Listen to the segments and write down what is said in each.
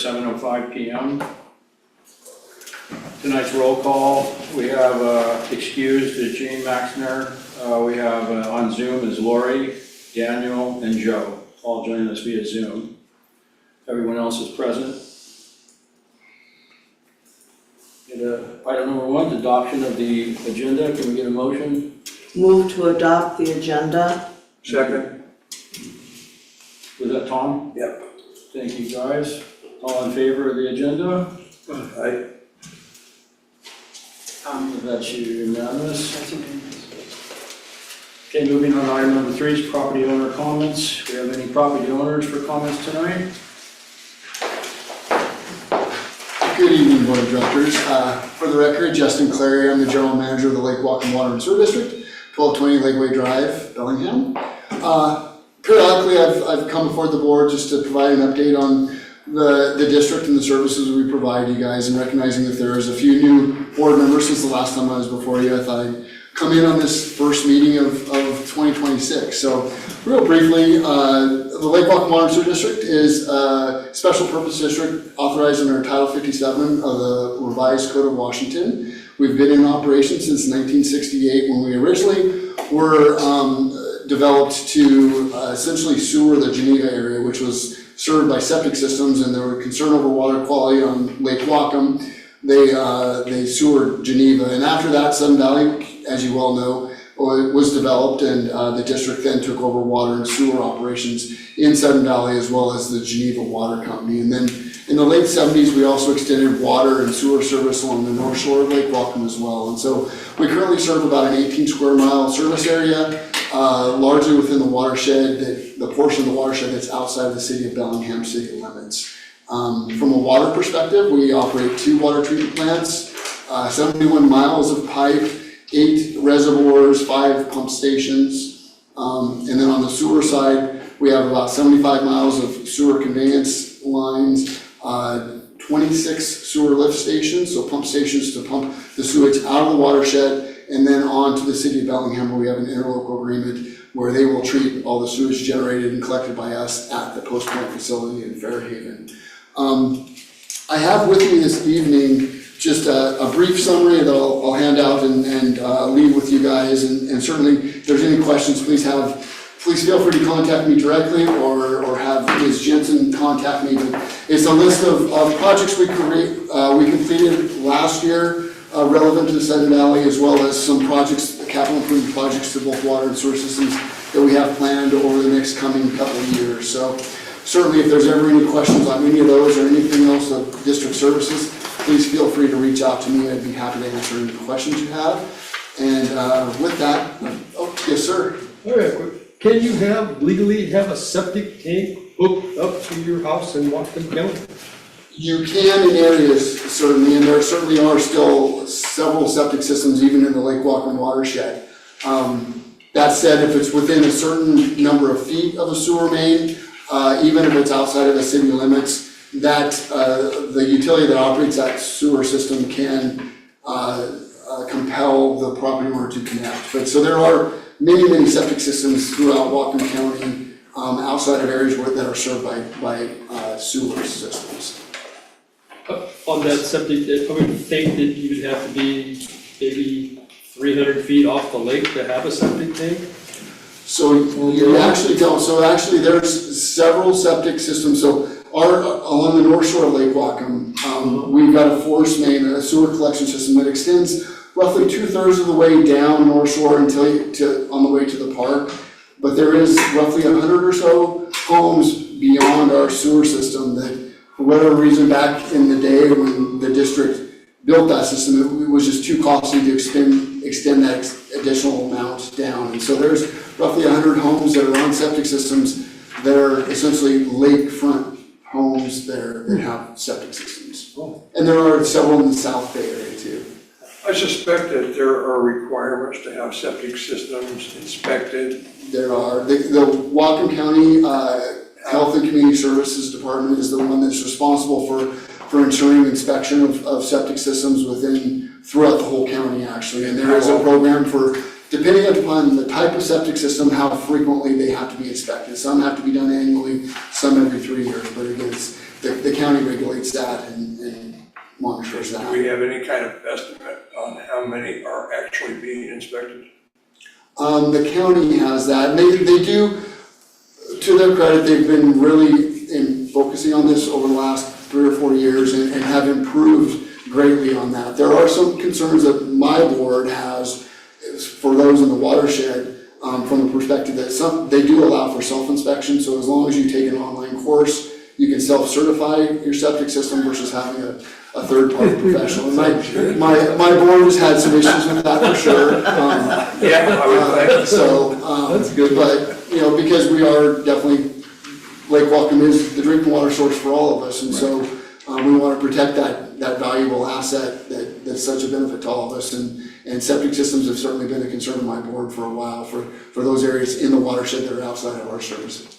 7:05 p.m. Tonight's roll call, we have excused Gene Maxner. We have on Zoom is Lori, Daniel, and Joe, all joining us via Zoom. Everyone else is present. Item number 1, adoption of the agenda. Can we get a motion? Move to adopt the agenda. Second. Was that Tom? Yep. Thank you, guys. All in favor of the agenda? Aye. That's unanimous. Okay, moving on to item number 3 is property owner comments. Do we have any property owners for comments tonight? Good evening, Board of Directors. For the record, Justin Clary, I'm the General Manager of the Lake Whatcom Water and Sewer District, 1220 Lakeway Drive, Bellingham. Periodically, I've come before the board just to provide an update on the district and the services we provide you guys, and recognizing that there's a few new board members since the last time I was before you. I thought I'd come in on this first meeting of 2026. So real briefly, the Lake Whatcom Water and Sewer District is a special purpose district authorized under Title 57 of the revised Code of Washington. We've been in operation since 1968 when we originally were developed to essentially sewer the Geneva area, which was served by septic systems, and there were concern over water quality on Lake Whatcom. They sewered Geneva, and after that, Sun Valley, as you well know, was developed, and the district then took over water and sewer operations in Sun Valley, as well as the Geneva Water Company. And then in the late 70s, we also extended water and sewer service along the north shore of Lake Whatcom as well. And so we currently serve about an 18 square mile service area, largely within the watershed, the portion of the watershed that's outside of the city of Bellingham city limits. From a water perspective, we operate 2 water treatment plants, 71 miles of pipe, 8 reservoirs, 5 pump stations. And then on the sewer side, we have about 75 miles of sewer conveyance lines, 26 sewer lift stations, so pump stations to pump the sewage out of the watershed and then on to the city of Bellingham, where we have an interlocal agreement where they will treat all the sewage generated and collected by us at the Post Point facility in Fairhaven. I have with me this evening just a brief summary that I'll hand out and leave with you guys, and certainly if there's any questions, please feel free to contact me directly or have Ms. Jensen contact me. But it's a list of projects we completed last year relevant to the Sun Valley, as well as some projects, capital improvement projects to both water and sewer systems that we have planned over the next coming couple of years. So certainly if there's ever any questions on any of those or anything else of district services, please feel free to reach out to me. I'd be happy to answer any questions you have. And with that, oh, yes, sir. All right, can you legally have a septic tank hooked up to your house in Whatcom County? You can in areas, certainly, and there certainly are still several septic systems even in the Lake Whatcom watershed. That said, if it's within a certain number of feet of a sewer main, even if it's outside of the city limits, that the utility that operates that sewer system can compel the property owner to connect. But so there are many septic systems throughout Whatcom County outside of areas that are served by sewer systems. On that septic, I would think that you would have to be maybe 300 feet off the lake to have a septic tank? So you actually don't. So actually there's several septic systems. So along the north shore of Lake Whatcom, we've got a force main, a sewer collection system that extends roughly 2/3 of the way down north shore on the way to the park. But there is roughly 100 or so homes beyond our sewer system that, for whatever reason, back in the day when the district built that system, it was just too costly to extend that additional amount down. And so there's roughly 100 homes that are on septic systems that are essentially lakefront homes there that have septic systems. Oh. And there are several in the South Bay area too. I suspect that there are requirements to have septic systems inspected. There are. The Whatcom County Health and Community Services Department is the one that's responsible for ensuring inspection of septic systems throughout the whole county, actually. And there is a program for depending upon the type of septic system, how frequently they have to be inspected. Some have to be done annually, some every 3 years, but again, the county regulates that and monitors that. Do we have any kind of estimate on how many are actually being inspected? The county has that, and they do, to their credit, they've been really focusing on this over the last 3 or 4 years and have improved greatly on that. There are some concerns that my board has for those in the watershed, from the perspective that they do allow for self-inspection, so as long as you take an online course, you can self-certify your septic system versus having a third-party professional. And my board has had some issues with that for sure. Yeah, I would think. So, That's good. but, because we are definitely, Lake Whatcom is the drinking water source for all of us, and so we want to protect that valuable asset that's such a benefit to all of us. And septic systems have certainly been a concern of my board for a while for those areas in the watershed that are outside of our services.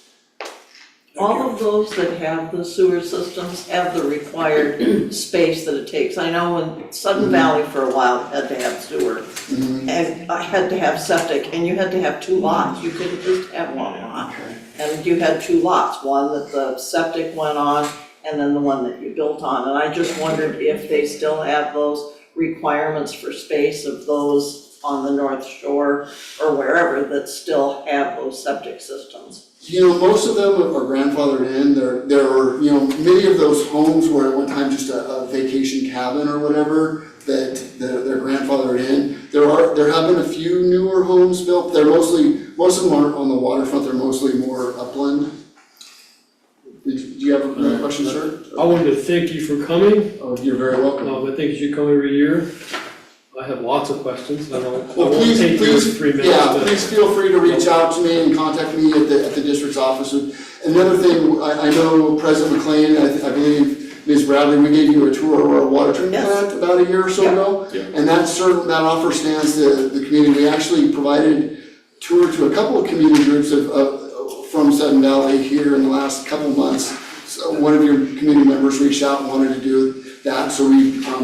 All of those that have the sewer systems have the required space that it takes. I know in Sudden Valley for a while had to have sewer, and I had to have septic, and you had to have 2 lots. You couldn't just have 1 lot. And you had 2 lots, one that the septic went on, and then the one that you built on. And I just wondered if they still have those requirements for space of those on the North Shore or wherever that still have those septic systems. Most of them are grandfathered in. There are, many of those homes were at one time just a vacation cabin or whatever that they're grandfathered in. There have been a few newer homes built. Most of them aren't on the waterfront. They're mostly more upland. Do you have a question, sir? I wanted to thank you for coming. Oh, you're very welcome. I think you should come every year. I have lots of questions. I won't Well, take your 3 minutes. yeah, but- please feel free to reach out to me and contact me at the district's office. Another thing, I know President McLean, I believe Ms. Bradley, we gave you a tour of our water treatment Yes. plant about a year or so ago. Yeah. And that offer stands to the community. We actually provided tour to a couple of community groups from Sudden Valley here in the last couple of months. So one of your community members reached out and wanted to do that. So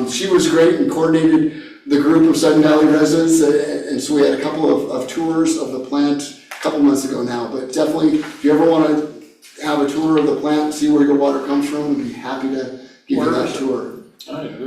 she was great and coordinated the group of Sudden Valley residents, and so we had a couple of tours of the plant a couple months ago now. But definitely, if you ever want to have a tour of the plant, see where your water comes from, we'd be happy to give you that tour.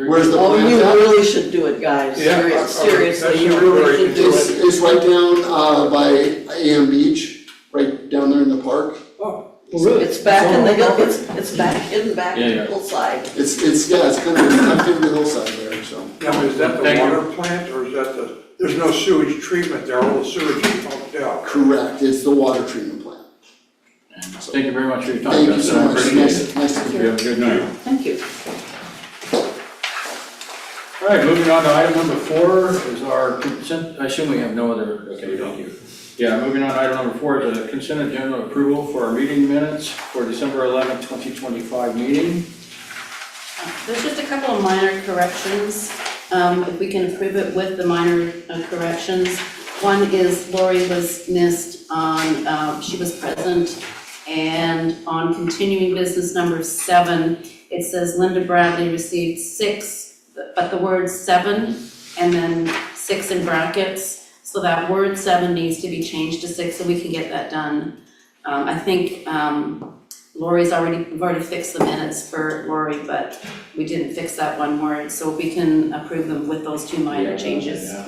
Where's the Oh, plant you at? really should do it, guys. Yeah, Seriously, you that's really very should do It's, it. it's right down by AM Beach, right down there in the park. Oh, really? It's back in the hill, it's back, hidden back in Yeah. the hillside. It's kind of tucked into the hillside there, so. Now, is that the Thank you. water plant, or is that there's no sewage treatment there, all the sewage is pumped out? Correct, it's the water treatment plant. Thank you very much for your time, Thank you Justin. so I much. appreciate Nice it. to meet You you. have a good night. Thank you. All right, moving on to item number 4 is our consent, I assume we have no other, okay, thank you. Yeah, moving on to item number 4 is a consent agenda approval for our meeting minutes for December 11th, 2025 meeting. There's just a couple of minor corrections, if we can approve it with the minor corrections. One is Lori was missed on, she was present, and on continuing business number 7, it says Linda Bradley received 6, but the word 7, and then 6 in brackets. So that word 7 needs to be changed to 6, so we can get that done. I think we've already fixed the minutes for Lori, but we didn't fix that one word, so we can approve them with those 2 minor changes. Yeah,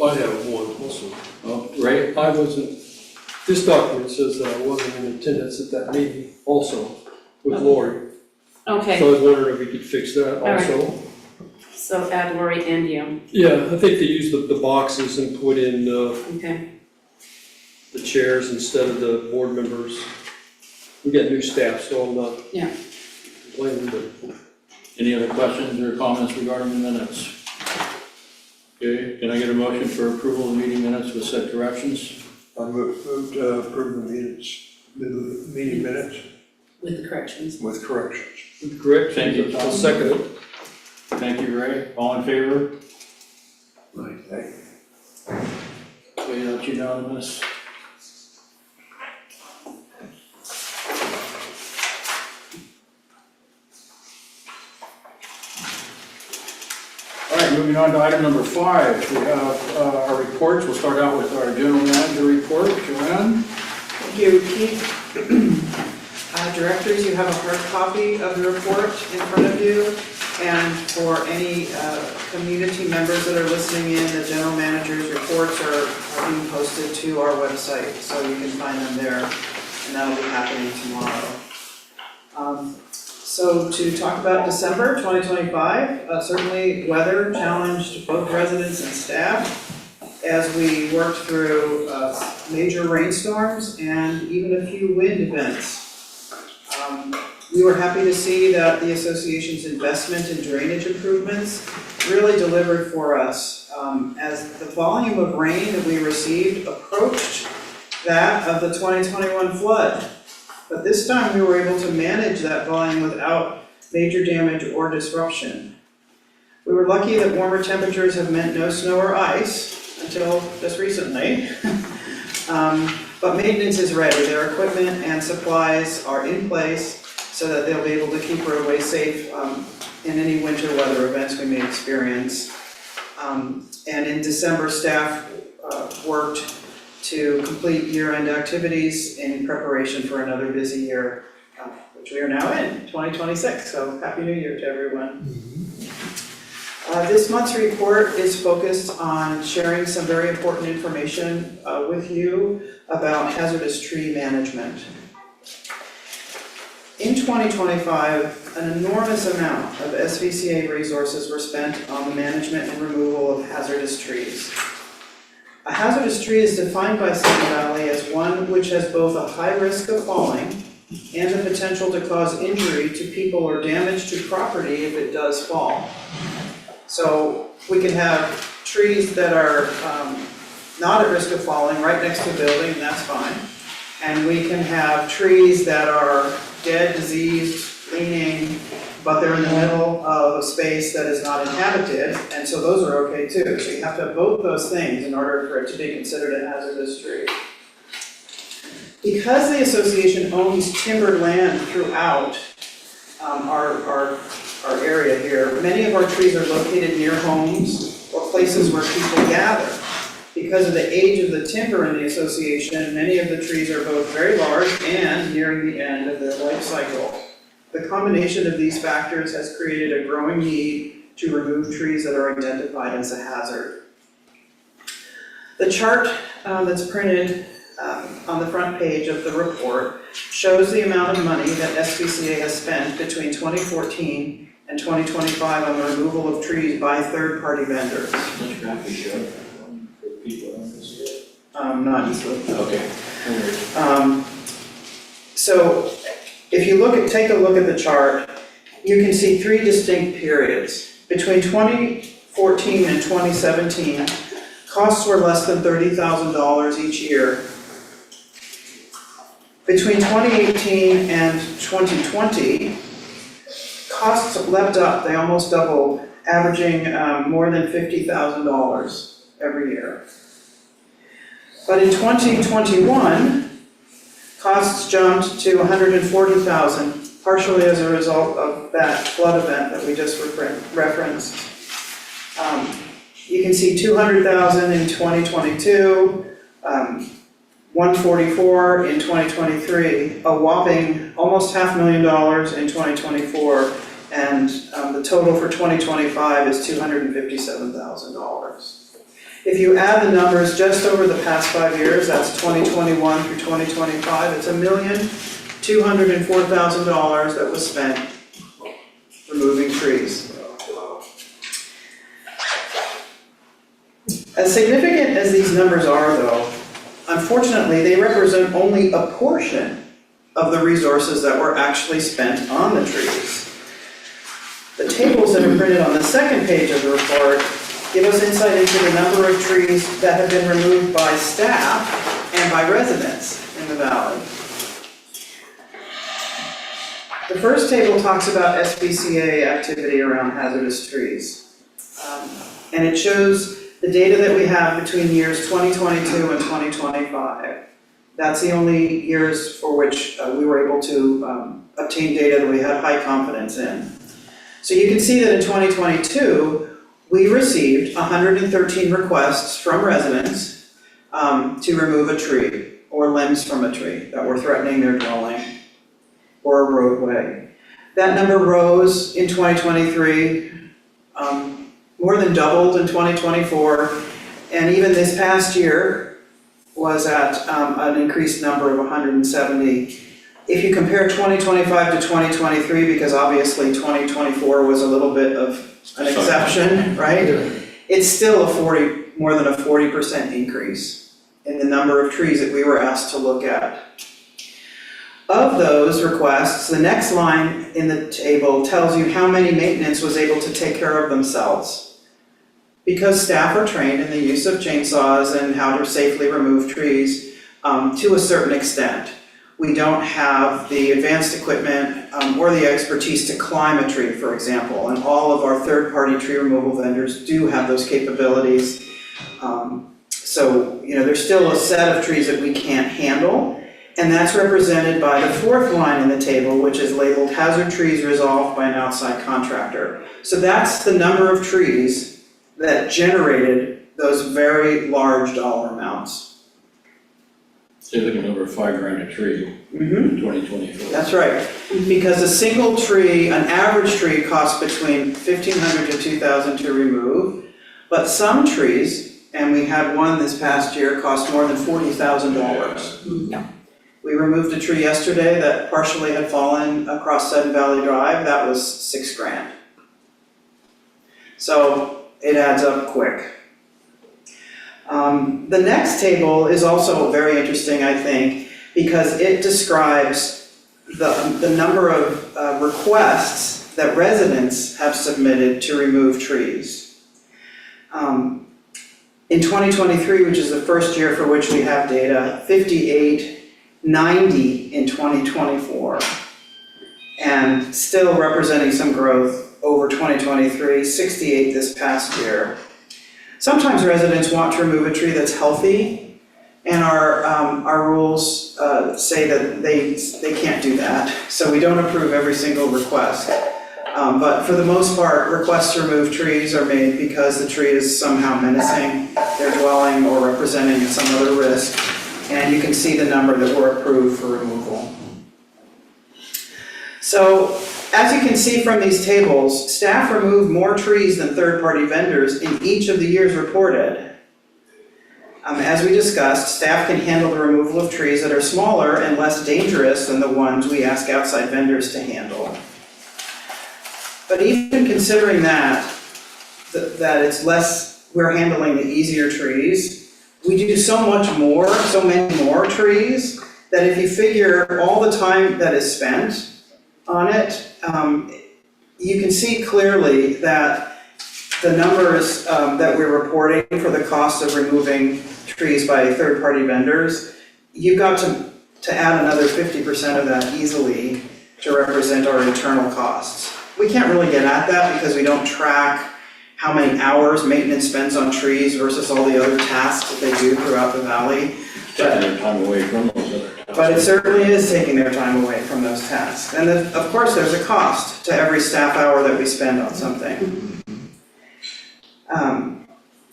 I have one also. well, Ray, I wasn't, this document says that I wasn't in attendance at that meeting also with Lori. Okay, So I was wondering if we could fix that All right. also. so add Lori and you, Yeah, I think they used the boxes and put in okay. the chairs instead of the board members. We got new staff, so I'm not Yeah. complaining, but any other questions or comments regarding the minutes? Okay, can I get a motion for approval of meeting minutes with said corrections? I move to approve the meeting minutes With the corrections. with corrections. correct? Thank you, Tom. I'll second it. Thank you, Ray. All in favor? Right. Okay, that's unanimous. All right, moving on to item number 5. We have our reports. We'll start out with our general manager report. Joanne? Thank you, Keith. Directors, you have a hard copy of the report in front of you. And for any community members that are listening in, the general manager's reports are being posted to our website, so you can find them there, and that'll be happening tomorrow. So to talk about December 2025, certainly weather challenged both residents and staff as we worked through major rainstorms and even a few wind events. We were happy to see that the association's investment in drainage improvements really delivered for us as the volume of rain that we received approached that of the 2021 flood. But this time we were able to manage that volume without major damage or disruption. We were lucky that warmer temperatures have meant no snow or ice until just recently. But maintenance is ready. Their equipment and supplies are in place so that they'll be able to keep roadways safe in any winter weather events we may experience. And in December, staff worked to complete year-end activities in preparation for another busy year, which we are now in, 2026. So Happy New Year to everyone. This month's report is focused on sharing some very important information with you about hazardous tree management. In 2025, an enormous amount of SVCA resources were spent on the management and removal of hazardous trees. A hazardous tree is defined by Sun Valley as one which has both a high risk of falling and the potential to cause injury to people or damage to property if it does fall. So we can have trees that are not at risk of falling right next to a building, and that's fine. And we can have trees that are dead, diseased, leaning, but they're in the middle of a space that is not inhabited, and so those are okay too. So you have to have both those things in order for it to be considered a hazardous tree. Because the association owns timbered land throughout our area here, many of our trees are located near homes or places where people gather. Because of the age of the timber in the association, many of the trees are both very large and nearing the end of their life cycle. The combination of these factors has created a growing need to remove trees that are identified as a hazard. The chart that's printed on the front page of the report shows the amount of money that SPCA has spent between 2014 and 2025 on the removal of trees by third-party vendors. Which graph you showed for people on this here? Not easily. Okay. So if you take a look at the chart, you can see 3 distinct periods. Between 2014 and 2017, costs were less than $30,000 each year. Between 2018 and 2020, costs leapt up, they almost doubled, averaging more than $50,000 every year. But in 2021, costs jumped to $140,000, partially as a result of that flood event that we just referenced. You can see $200,000 in 2022, $144,000 in 2023, a whopping almost $500,000 in 2024, and the total for 2025 is $257,000. If you add the numbers just over the past 5 years, that's 2021 through 2025, it's $1,204,000 that was spent removing trees. As significant as these numbers are, though, unfortunately, they represent only a portion of the resources that were actually spent on the trees. The tables that are printed on the second page of the report give us insight into the number of trees that have been removed by staff and by residents in the valley. The first table talks about SPCA activity around hazardous trees. And it shows the data that we have between years 2022 and 2025. That's the only years for which we were able to obtain data that we had high confidence in. So you can see that in 2022, we received 113 requests from residents to remove a tree or limbs from a tree that were threatening their dwelling or a roadway. That number rose in 2023, more than doubled in 2024, and even this past year was at an increased number of 170. If you compare 2025 to 2023, because obviously 2024 was a little bit of an exception, right? It's still more than a 40% increase in the number of trees that we were asked to look at. Of those requests, the next line in the table tells you how many maintenance was able to take care of themselves. Because staff are trained in the use of chainsaws and how to safely remove trees to a certain extent. We don't have the advanced equipment or the expertise to climb a tree, for example, and all of our third-party tree removal vendors do have those capabilities. So, there's still a set of trees that we can't handle, and that's represented by the fourth line in the table, which is labeled hazard trees resolved by an outside contractor. So that's the number of trees that generated those very large dollar amounts. So you're looking over $5,000 a tree in 2024. That's right, because a single tree, an average tree costs between $1,500 to $2,000 to remove, but some trees, and we had one this past year, cost more than $40,000. Yeah. We removed a tree yesterday that partially had fallen across Sudden Valley Drive, that was $6,000. So it adds up quick. The next table is also very interesting, I think, because it describes the number of requests that residents have submitted to remove trees. In 2023, which is the first year for which we have data, 58, 90 in 2024, and still representing some growth over 2023, 68 this past year. Sometimes residents want to remove a tree that's healthy, and our rules say that they can't do that, so we don't approve every single request. But for the most part, requests to remove trees are made because the tree is somehow menacing their dwelling or representing some other risk, and you can see the number that were approved for removal. So, as you can see from these tables, staff removed more trees than third-party vendors in each of the years reported. As we discussed, staff can handle the removal of trees that are smaller and less dangerous than the ones we ask outside vendors to handle. But even considering that it's less, we're handling the easier trees, we do so many more trees, that if you figure all the time that is spent on it, you can see clearly that the numbers that we're reporting for the cost of removing trees by third-party vendors, you've got to add another 50% of that easily to represent our internal costs. We can't really get at that because we don't track how many hours maintenance spends on trees versus all the other tasks that they do throughout the valley. Taking their time away from those other tasks. But it certainly is taking their time away from those tasks. And then, of course, there's a cost to every staff hour that we spend on something.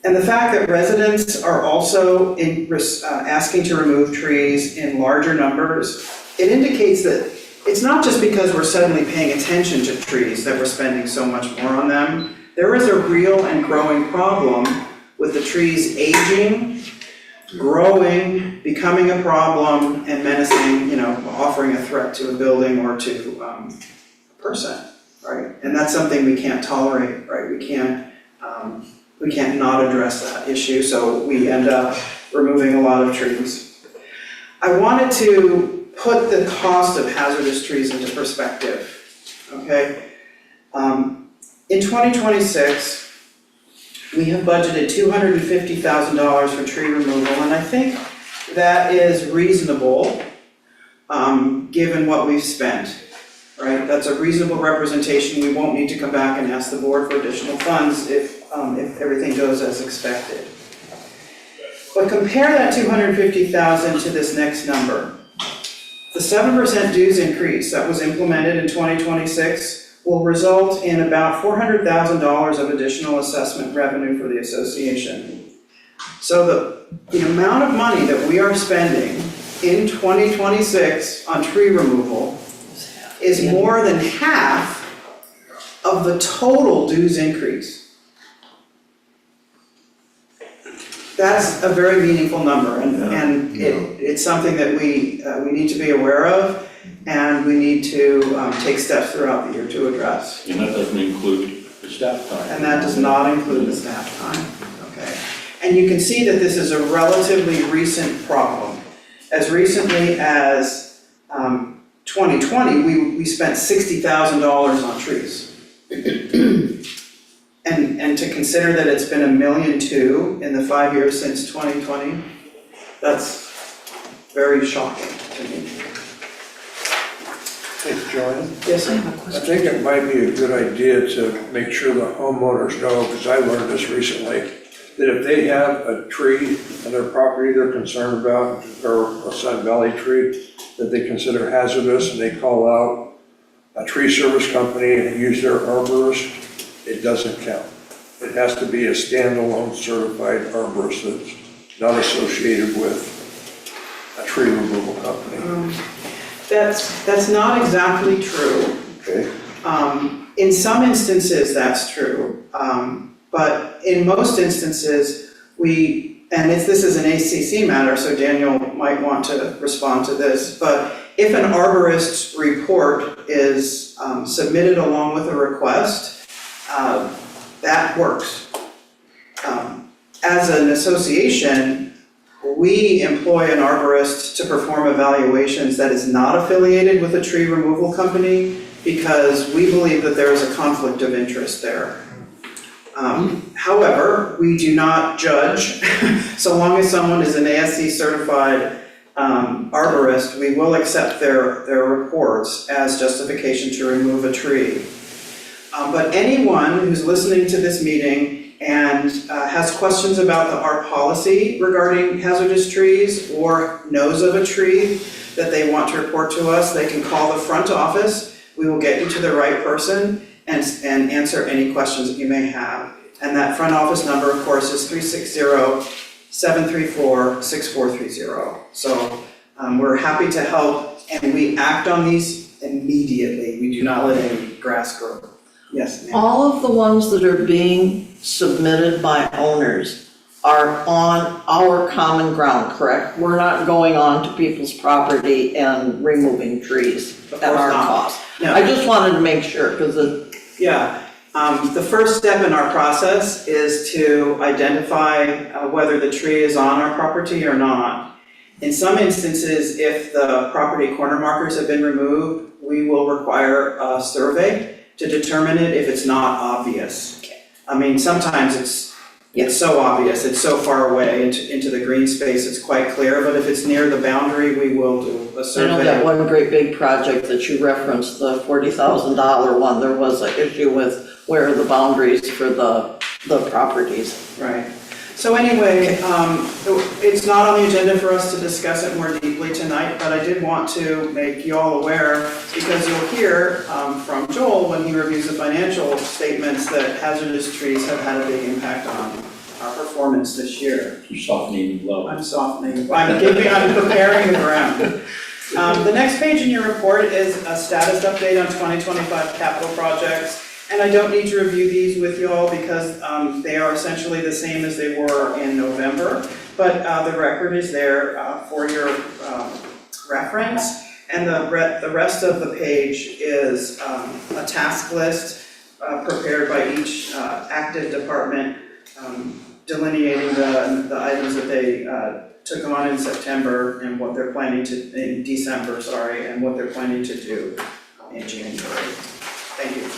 And the fact that residents are also asking to remove trees in larger numbers, it indicates that it's not just because we're suddenly paying attention to trees that we're spending so much more on them. There is a real and growing problem with the trees aging, growing, becoming a problem, and menacing, offering a threat to a building or to a person, right? And that's something we can't tolerate, right? We can't not address that issue, so we end up removing a lot of trees. I wanted to put the cost of hazardous trees into perspective, okay? In 2026, we have budgeted $250,000 for tree removal, and I think that is reasonable, given what we've spent, right? That's a reasonable representation. We won't need to come back and ask the board for additional funds if everything goes as expected. But compare that $250,000 to this next number. The 7% dues increase that was implemented in 2026 will result in about $400,000 of additional assessment revenue for the association. So the amount of money that we are spending in 2026 on tree removal is more than half of the total dues increase. That's a very meaningful number, and it's something that we need to be aware of, and we need to take steps throughout the year to address. And that doesn't include the staff time. And that does not include the staff time, okay? And you can see that this is a relatively recent problem. As recently as 2020, we spent $60,000 on trees. And to consider that it's been $1.2 million in the 5 years since 2020, that's very shocking to me. Hey, Joanne, Yes, sir? I think it might be a good idea to make sure the homeowners know, because I learned this recently, that if they have a tree on their property they're concerned about, or a Sun Valley tree that they consider hazardous, and they call out a tree service company and use their arborist, it doesn't count. It has to be a standalone certified arborist that's not associated with a tree removal company. That's not exactly true. Okay? In some instances, that's true, but in most instances, this is an ACC matter, so Daniel might want to respond to this, but if an arborist's report is submitted along with a request, that works. As an association, we employ an arborist to perform evaluations that is not affiliated with a tree removal company because we believe that there is a conflict of interest there. However, we do not judge. So long as someone is an ASC certified arborist, we will accept their reports as justification to remove a tree. But anyone who's listening to this meeting and has questions about our policy regarding hazardous trees or knows of a tree that they want to report to us, they can call the front office. We will get you to the right person and answer any questions that you may have. And that front office number, of course, is 360-734-6430. So we're happy to help, and we act on these immediately. We do not let any grass grow. Yes, ma'am. All of the ones that are being submitted by owners are on our common ground, correct? We're not going on to people's property and removing trees Of at course our not. cost. No. I just wanted to make sure, because it, Yeah, the first step in our process is to identify whether the tree is on our property or not. In some instances, if the property corner markers have been removed, we will require a survey to determine it if it's not obvious. I mean, sometimes it's so obvious, it's so far away into the green space, it's quite clear, but if it's near the boundary, we will do a I survey. know that one great big project that you referenced, the $40,000 one, there was an issue with where are the boundaries for the properties. Right. So anyway, it's not on the agenda for us to discuss it more deeply tonight, but I did want to make you all aware, because you'll hear from Joel when he reviews the financial statements that hazardous trees have had a big impact on our performance this year. You're softening the blow. I'm softening, I'm preparing the ground. The next page in your report is a status update on 2025 capital projects. And I don't need to review these with you all because they are essentially the same as they were in November. But the record is there for your reference. And the rest of the page is a task list prepared by each active department, delineating the items that they took on in September and what they're planning to, in December, sorry, and what they're planning to do in January. Thank you.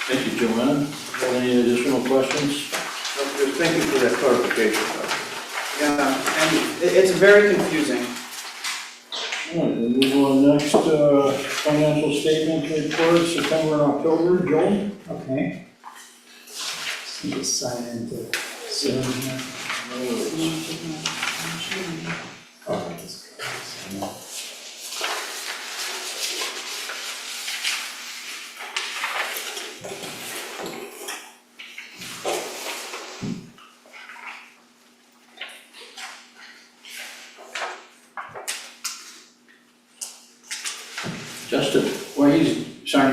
Thank you, Joanna. Have any additional questions? Just thank you for that clarification. Yeah, and it's very confusing. All right, we'll move on next, financial statement report, September and October, Joel? Okay. Just sign into Zoom here. Oh, that's good.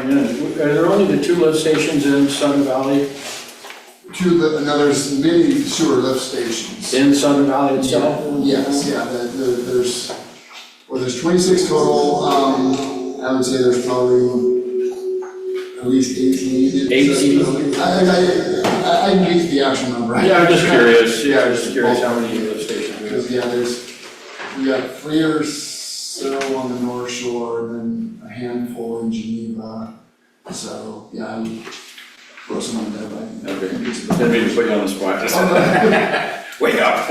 coming in. Are there only the 2 lift stations in Sun Valley? And there's many sewer lift stations. In Sun Valley itself? Yes, yeah, there's 26 total, I would say there's probably at least 18. 18? I can get you the actual number. Yeah, I'm just curious, how many lift stations there Because, are. we got 3 or so on the North Shore, and then a handful in Geneva. So, yeah, I would throw some on there, but. Okay, didn't mean to put you on the spot. Wake up.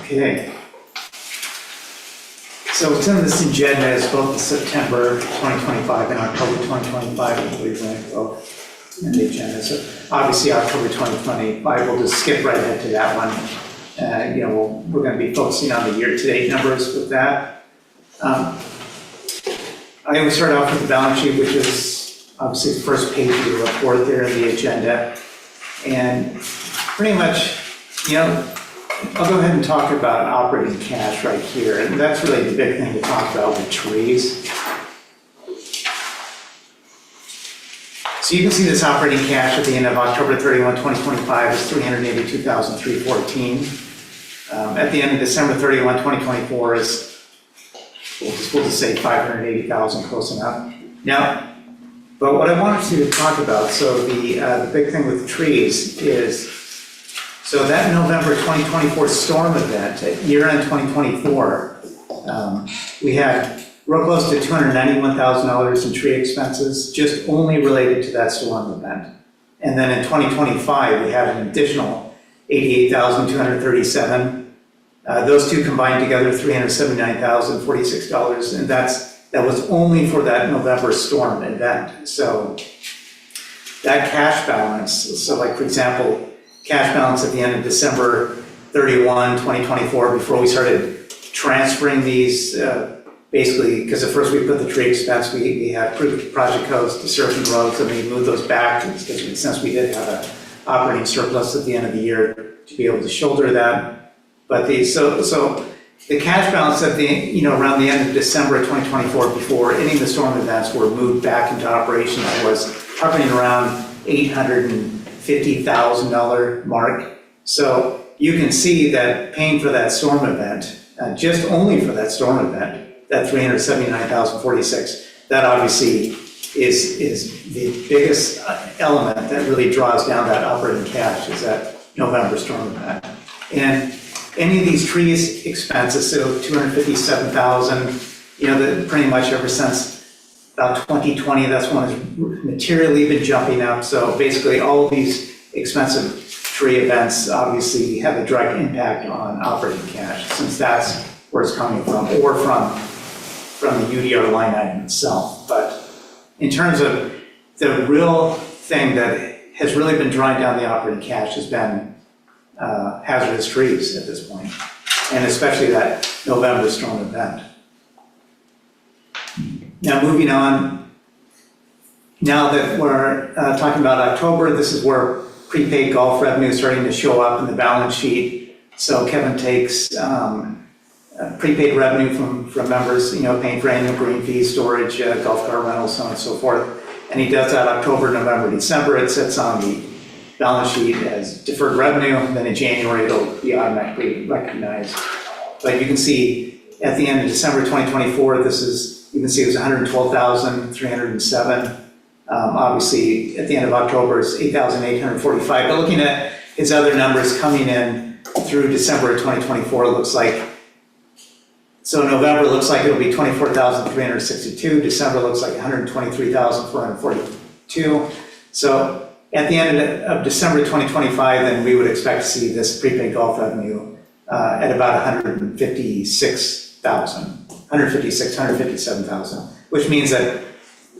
Okay. So what's on this agenda is both the September 2025 and October 2025, I believe, right, both in the agenda. So obviously October 2025, we'll just skip right ahead to that one. We're going to be focusing on the year-to-date numbers with that. I always start off with the balance sheet, which is obviously the first page of the report there in the agenda. And pretty much, I'll go ahead and talk about operating cash right here, and that's really the big thing to talk about with trees. So you can see this operating cash at the end of October 31, 2025 is $382,314. At the end of December 31, 2024 is, we'll just say 580,000, close enough. Now, but what I wanted to talk about, so the big thing with trees is, so that November 2024 storm event, at year-end 2024, we had real close to $291,000 in tree expenses, just only related to that storm event. And then in 2025, we had an additional $88,237. Those two combined together, $379,046, and that was only for that November storm event. So that cash balance, so like for example, cash balance at the end of December 31, 2024, before we started transferring these, basically, because at first we put the tree expense, we had project codes to certain roads, and we moved those back, since we did have an operating surplus at the end of the year to be able to shoulder that. But so the cash balance at the, around the end of December 2024, before any of the storm events were moved back into operations, was hovering around $850,000 mark. So you can see that paying for that storm event, just only for that storm event, that $379,046, that obviously is the biggest element that really draws down that operating cash, is that November storm event. And any of these trees expenses, so $257,000, that pretty much ever since about 2020, that's when it's materially been jumping up. So basically all of these expensive tree events obviously have a direct impact on operating cash, since that's where it's coming from, or from the UDR line item itself. But in terms of the real thing that has really been drawing down the operating cash has been hazardous trees at this point, and especially that November storm event. Now moving on, now that we're talking about October, this is where prepaid golf revenue is starting to show up in the balance sheet. So Kevin takes prepaid revenue from members, paying for annual green fees, storage, golf cart rentals, so on and so forth. And he does that October, November, December. It sits on the balance sheet as deferred revenue, and then in January it'll be automatically recognized. But you can see at the end of December 2024, you can see it was $112,307. Obviously, at the end of October, it's $8,845. But looking at his other numbers coming in through December of 2024, it looks like, so November looks like it'll be 24,362, December looks like 123,442. So at the end of December 2025, then we would expect to see this prepaid golf revenue at about 157,000, which means that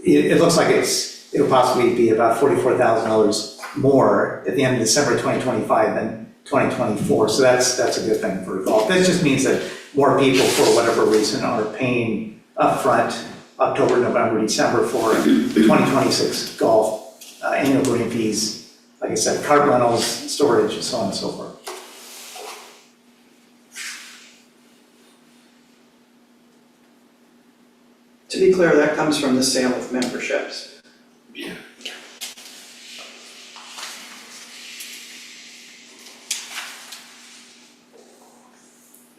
it looks like it'll possibly be about $44,000 more at the end of December 2025 than 2024. So that's a good thing for golf. That just means that more people, for whatever reason, are paying upfront October, November, December for 2026 golf annual green fees, like I said, cart rentals, storage, and so on and so forth. To be clear, that comes from the sale of memberships.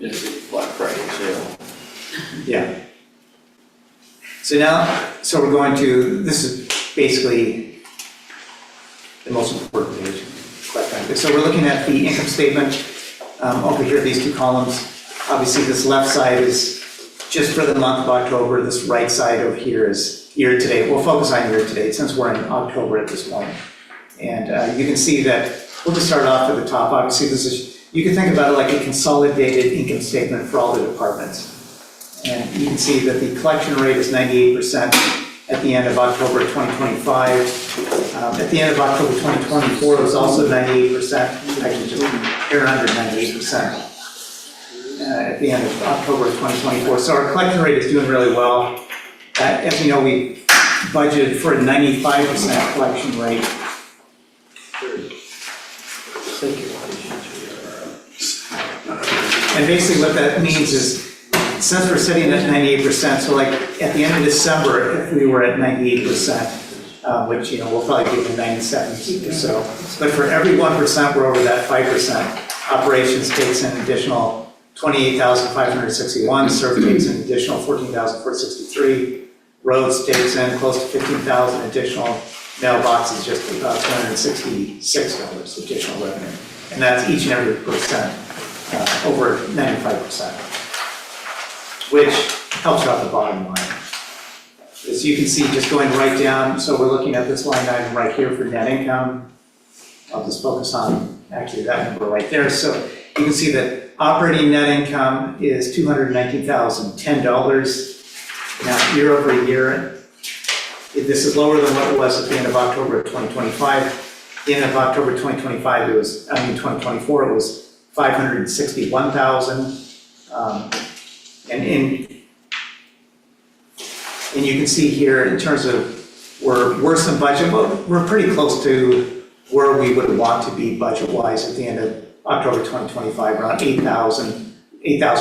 It's a Black Friday sale. Yeah. So we're going to, this is basically the most important page, quite frankly. So we're looking at the income statement over here, these two columns. Obviously, this left side is just for the month of October. This right side over here is year-to-date. We'll focus on year-to-date since we're in October at this point. And you can see that, we'll just start off at the top. Obviously, this is, you can think about it like a consolidated income statement for all the departments. And you can see that the collection rate is 98% at the end of October 2025. At the end of October 2024, it was also 98%, actually just here under 98%. At the end of October 2024. So our collection rate is doing really well. As you know, we budgeted for a 95% collection rate. And basically what that means is, since we're sitting at 98%, so like at the end of December, if we were at 98%, which, you know, we'll probably give them 97 or so. But for every 1%, we're over that 5%. Operations takes an additional 28,561, surf takes an additional 14,463, roads takes in close to 15,000 additional, mailboxes just about $266 additional revenue. And that's each and every percent, over 95%, which helps out the bottom line. As you can see, just going right down, so we're looking at this line item right here for net income. I'll just focus on actually that number right there. So you can see that operating net income is $219,010. Now, year over year, this is lower than what it was at the end of October of 2025. At the end of October 2025, 2024, it was $561,000. And you can see here in terms of we're worse than budget, but we're pretty close to where we would want to be budget-wise at the end of October 2025, around 8,000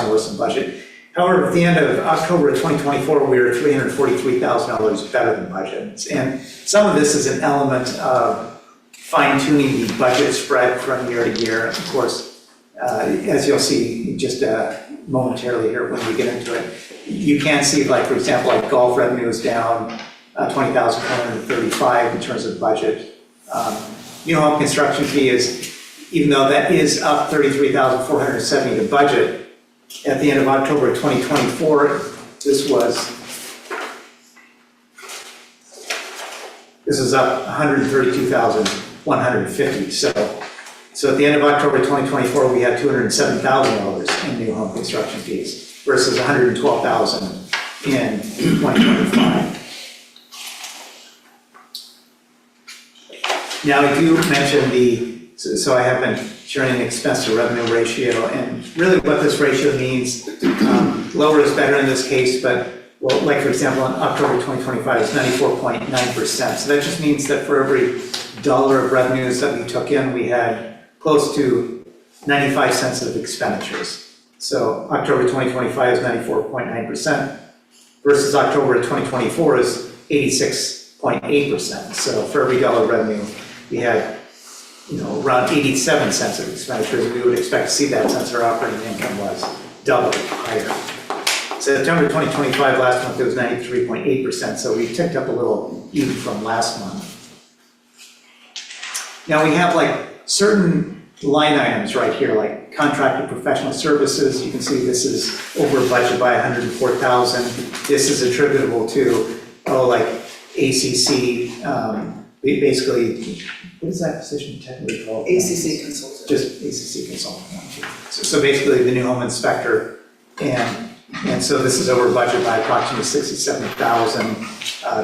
worse than budget. However, at the end of October of 2024, we were $343,000 better than budget. And some of this is an element of fine-tuning the budget spread from year to year. Of course, as you'll see just momentarily here when we get into it, you can see, like, for example, like golf revenue is down 20,435 in terms of budget. New home construction fee is, even though that is up 33,470 to budget, at the end of October 2024, this is up 132,150. So at the end of October 2024, we had $207,000 in new home construction fees versus $112,000 in 2025. Now, I do mention so I have been sharing an expense to revenue ratio, and really what this ratio means, lower is better in this case, but, well, like for example, in October 2025, it's 94.9%. So that just means that for every dollar of revenues that we took in, we had close to 95 cents of expenditures. So October 2025 is 94.9% versus October 2024 is 86.8%. So for every dollar of revenue, we had, around 87 cents of expenditures. We would expect to see that since our operating income was double higher. September 2025, last month, it was 93.8%, so we ticked up a little even from last month. Now we have like certain line items right here, like contracted professional services. You can see this is over budget by 104,000. This is attributable to, like ACC, basically, what is that position technically called? ACC consultant. Just ACC consultant. So basically the new home inspector, and so this is over budget by approximately 67,000.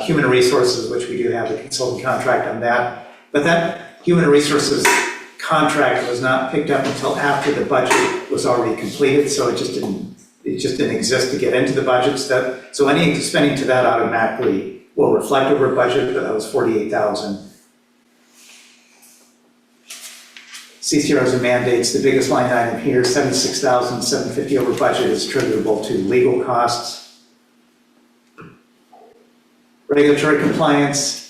Human resources, which we do have a consulting contract on that, but that human resources contract was not picked up until after the budget was already completed, so it just didn't exist to get into the budget. So any spending to that automatically will reflect over budget, but that was 48,000. CCRs and mandates, the biggest line item here, 76,750 over budget, is attributable to legal costs. Regulatory compliance.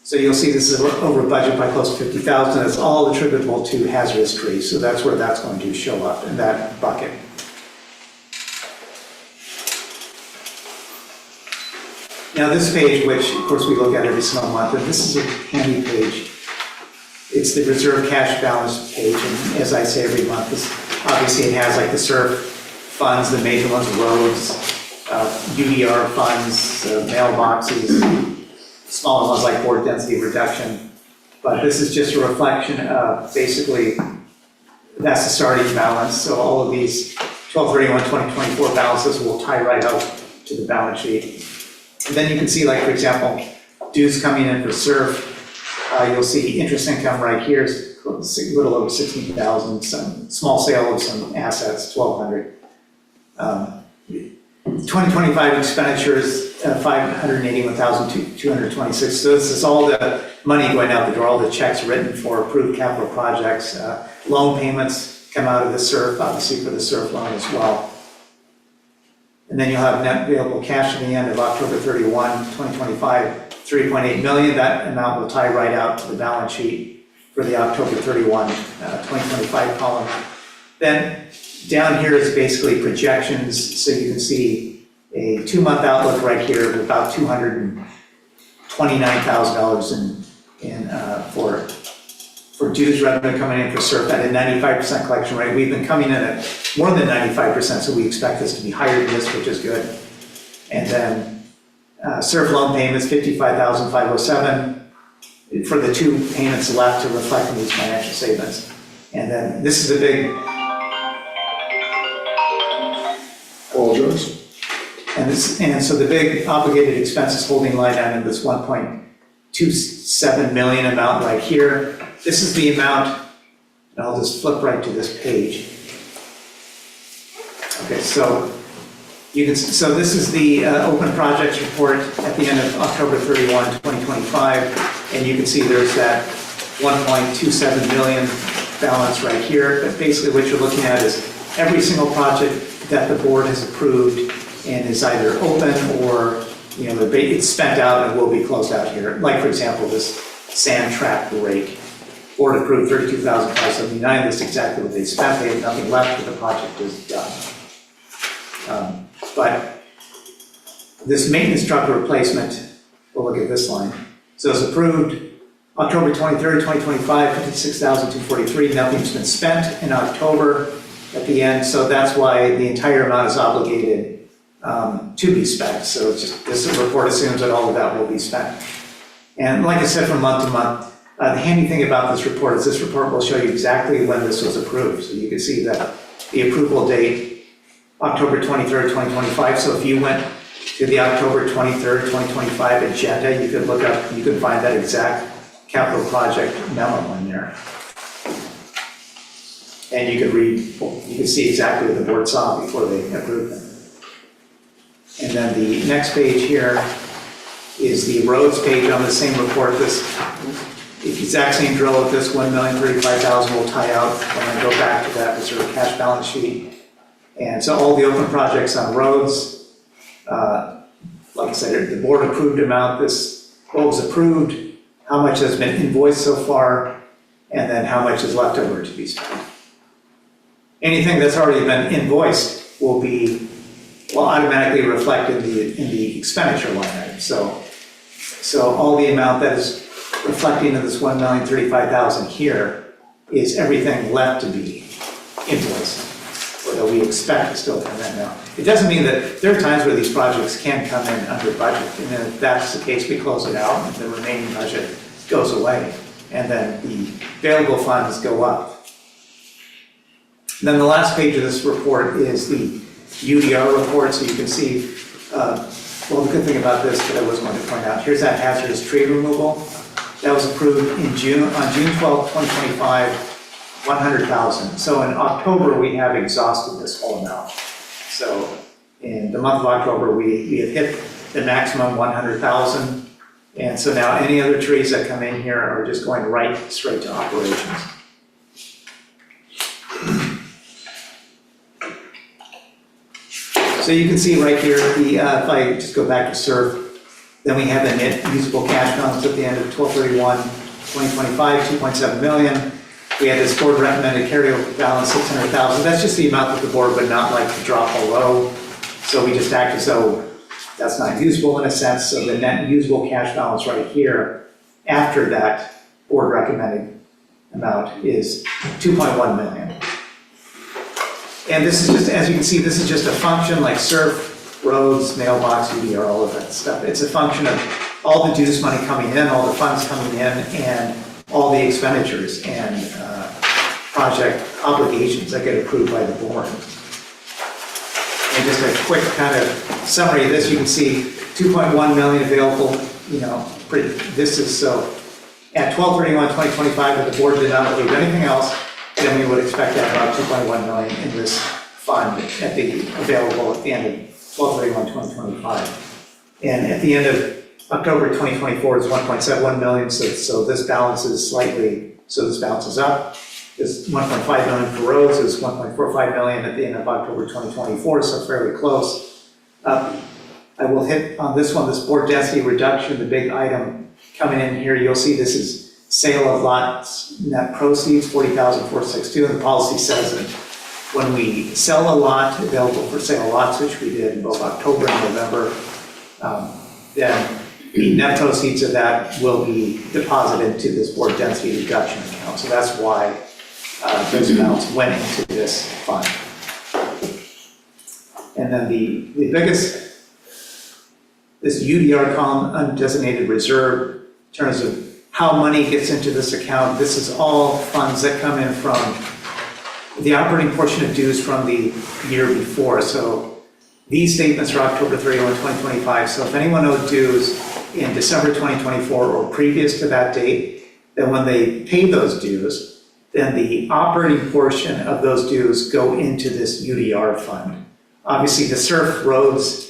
So you'll see this is over budget by close to 50,000. It's all attributable to hazardous trees, so that's where that's going to show up in that bucket. Now this page, which of course we look at every single month, and this is a handy page. It's the reserve cash balance page, and as I say every month, obviously it has like the SURF funds, the major ones, roads, UDR funds, mailboxes, smaller ones like board density reduction. But this is just a reflection of basically, that's the starting balance. So all of these 12/31/2024 balances will tie right out to the balance sheet. And then you can see, like, for example, dues coming in for SURF. You'll see interest income right here is a little over 16,000, some small sale of some assets, 1,200. 2025 expenditures, 581,226. So this is all the money going out the door, all the checks written for approved capital projects. Loan payments come out of the SURF, obviously for the SURF loan as well. And then you'll have net available cash at the end of October 31, 2025, 3.8 million. That amount will tie right out to the balance sheet for the October 31, 2025 column. Then down here is basically projections, so you can see a 2-month outlook right here of about $229,000 for dues revenue coming in for SURF at a 95% collection rate. We've been coming in at more than 95%, so we expect this to be higher than this, which is good. And then SURF loan payments, $55,507 for the 2 payments left to reflect in these financial statements. And then this is a big, Apologize. and so the big obligated expenses holding line item, this 1.27 million amount right here. This is the amount, and I'll just flip right to this page. Okay, so so this is the open projects report at the end of October 31, 2025, and you can see there's that 1.27 million balance right here. But basically what you're looking at is every single project that the board has approved and is either open or, you know, it's spent out and will be closed out here. Like, for example, this sand trap rake. Board approved $32,579. That's exactly what they spent. They have nothing left, but the project is done. But this maintenance truck replacement, we'll look at this line. So it's approved October 23rd, 2025, $56,243. Nothing's been spent in October at the end, so that's why the entire amount is obligated to be spent. So it's just, this report assumes that all of that will be spent. And like I said, from month to month, the handy thing about this report is this report will show you exactly when this was approved. So you can see that the approval date, October 23rd, 2025. So if you went to the October 23rd, 2025 agenda, you could look up, you could find that exact capital project memo in there. And you could read, you could see exactly what the board saw before they approved them. And then the next page here is the roads page on the same report. This exact same drill with this $1,035,000 will tie out when I go back to that reserve cash balance sheet. And so all the open projects on roads, like I said, the board approved amount, what was approved, how much has been invoiced so far, and then how much is left over to be spent. Anything that's already been invoiced will automatically reflect in the expenditure line item. So all the amount that is reflecting of this 1,035,000 here is everything left to be invoiced, or that we expect to still come in now. It doesn't mean that there are times where these projects can come in under budget, and then if that's the case, we close it out, and the remaining budget goes away, and then the available funds go up. Then the last page of this report is the UDR report, so you can see, well, the good thing about this that I was going to point out, here's that hazardous tree removal. That was approved in June, on June 12, 2025, 100,000. So in October, we have exhausted this whole amount. So in the month of October, we have hit the maximum 100,000. And so now any other trees that come in here are just going right straight to operations. So you can see right here, if I just go back to SURF, then we have the net usable cash balance at the end of 12/31/2025, 2.7 million. We had this board recommended carryover balance, 600,000. That's just the amount that the board would not like to drop below. So we just act as though that's not usable in a sense. So the net usable cash balance right here, after that board recommended amount, is 2.1 million. And this is just, as you can see, this is just a function like SURF, roads, mailbox, UDR, all of that stuff. It's a function of all the dues money coming in, all the funds coming in, and all the expenditures and project obligations that get approved by the board. And just a quick kind of summary of this, you can see 2.1 million available, this is so, at 12/31/2025, if the board did not approve anything else, then we would expect to have about 2.1 million in this fund available at the end of 12/31/2025. And at the end of October 2024 is 1.71 million, so this balance is this balances up. This 1.5 million for roads is 1.45 million at the end of October 2024, so fairly close. I will hit on this one, this board density reduction, the big item coming in here. You'll see this is sale of lots, net proceeds, 40,462, and the policy says that when we sell a lot, available for sale lots, which we did in both October and November, then the net proceeds of that will be deposited into this board density reduction account. So that's why those amounts went into this fund. And then the biggest, this UDR column, undesignated reserve, in terms of how money gets into this account, this is all funds that come in from the operating portion of dues from the year before. So these statements are October 31, 2025. So if anyone owed dues in December 2024 or previous to that date, then when they pay those dues, then the operating portion of those dues go into this UDR fund. Obviously, the SURF roads,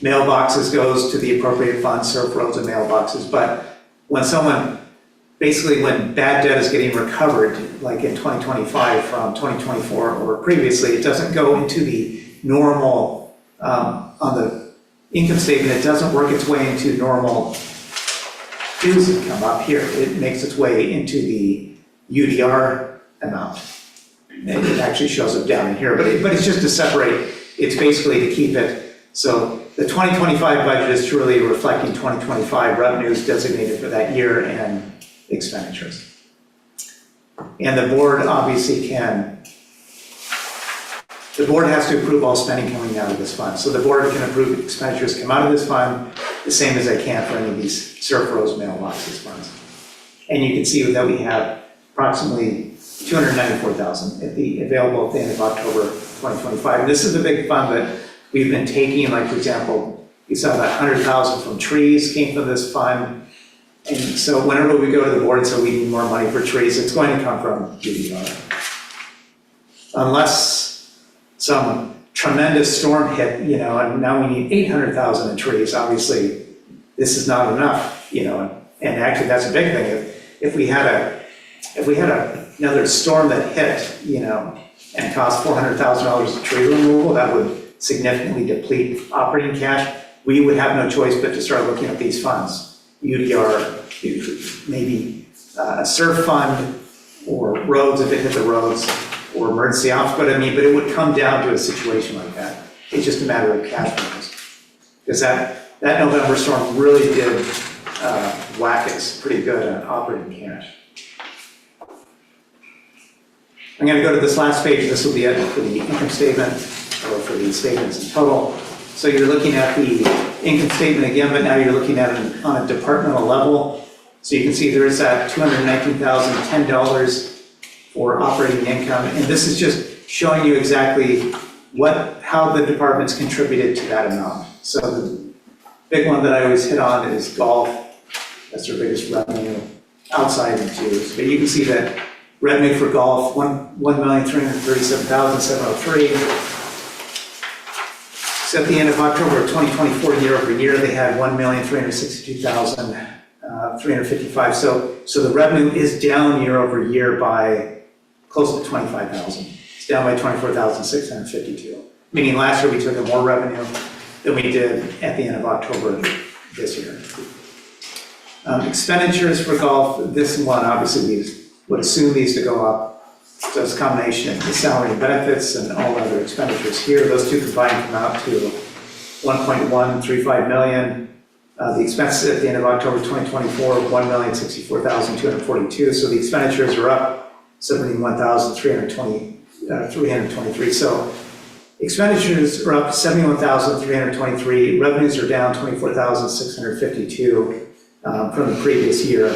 mailboxes goes to the appropriate fund, SURF roads and mailboxes, but when when bad debt is getting recovered, like in 2025 from 2024 or previously, it doesn't go into the normal, on the income statement, it doesn't work its way into normal dues income up here. It makes its way into the UDR amount. And it actually shows up down in here, but it's just to separate, it's basically to keep it. So the 2025 budget is truly reflecting 2025 revenues designated for that year and expenditures. And the board obviously the board has to approve all spending coming out of this fund. So the board can approve expenditures come out of this fund the same as they can for any of these SURF roads mailboxes funds. And you can see that we have approximately 294,000 available at the end of October 2025. And this is the big fund that we've been taking, like for example, we saw that 100,000 from trees came from this fund. And so whenever we go to the board and say we need more money for trees, it's going to come from UDR. Unless some tremendous storm hit, and now we need 800,000 in trees, obviously this is not enough, and actually that's a big thing. If we had another storm that hit, and cost $400,000 of tree removal, that would significantly deplete operating cash. We would have no choice but to start looking at these funds. UDR, maybe a SURF fund, or roads if it hit the roads, or emergency ops, but it would come down to a situation like that. It's just a matter of cash flows. Because that November storm really did WAC is pretty good at operating cash. I'm gonna go to this last page, this will be it for the income statement, or for the statements in total. So you're looking at the income statement again, but now you're looking at it on a departmental level. So you can see there is that $219,010 for operating income, and this is just showing you exactly how the departments contributed to that amount. So the big one that I always hit on is golf. That's their biggest revenue outside of the twos. But you can see that revenue for golf, $1,337,703. So at the end of October of 2024, year over year, they had $1,362,355. So the revenue is down year over year by close to 25,000. It's down by 24,652. Meaning last year we took in more revenue than we did at the end of October this year. Expenditures for golf, this one obviously we would assume these to go up. So it's a combination of the salary and benefits and all other expenditures here. Those two combined come out to $1.135 million. The expenses at the end of October 2024, $1,064,242. So the expenditures are up $71,323. So expenditures are up $71,323. Revenues are down $24,652 from the previous year.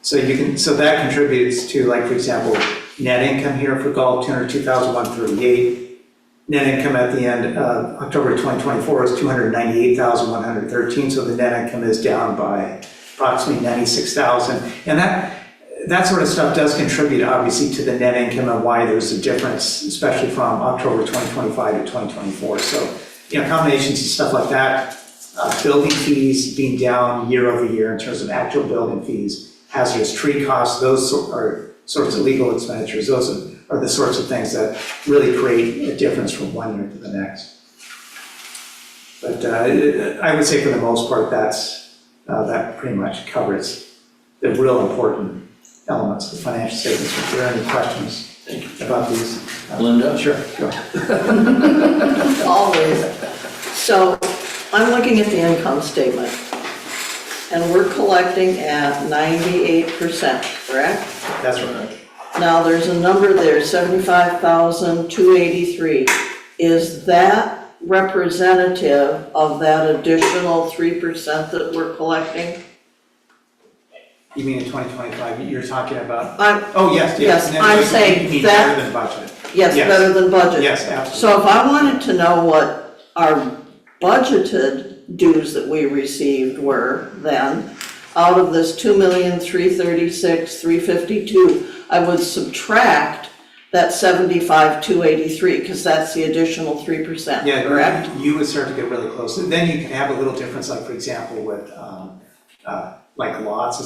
So that contributes to, like, for example, net income here for golf, $202,138. Net income at the end of October 2024 is $298,113. So the net income is down by approximately $96,000. And that sort of stuff does contribute, obviously, to the net income and why there's a difference, especially from October 2025 to 2024. So, combinations of stuff like that, building fees being down year over year in terms of actual building fees, hazardous tree costs, those are sorts of legal expenditures. Those are the sorts of things that really create a difference from one year to the next. But I would say for the most part, that pretty much covers the real important elements of the financial statements. If there are any questions about these. Linda? Sure, go. Always. So I'm looking at the income statement, and we're collecting at 98%, correct? That's right. Now, there's a number there, 75,283. Is that representative of that additional 3% that we're collecting? You mean in 2025, you're talking about? I'm, Yes. Yes, I'm saying You mean that- better than budget? yes, Yes. better than budget. Yes, absolutely. So if I wanted to know what our budgeted dues that we received were then, out of this 2,336,352, I would subtract that 75,283, because that's the additional 3%, Yeah, correct? you would start to get really close. And then you can have a little difference, like, for example, with, like lots,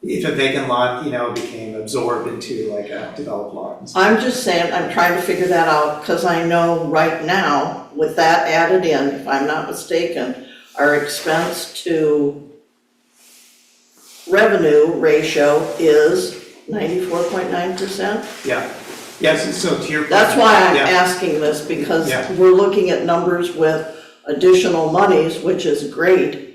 if a vacant lot, became absorbed into like a developed lot. And stuff. I'm just saying, I'm trying to figure that out, because I know right now, with that added in, if I'm not mistaken, our expense to revenue ratio is 94.9%. Yeah, yes, so to your point. That's why I'm yeah. asking this, because Yeah. we're looking at numbers with additional monies, which is great.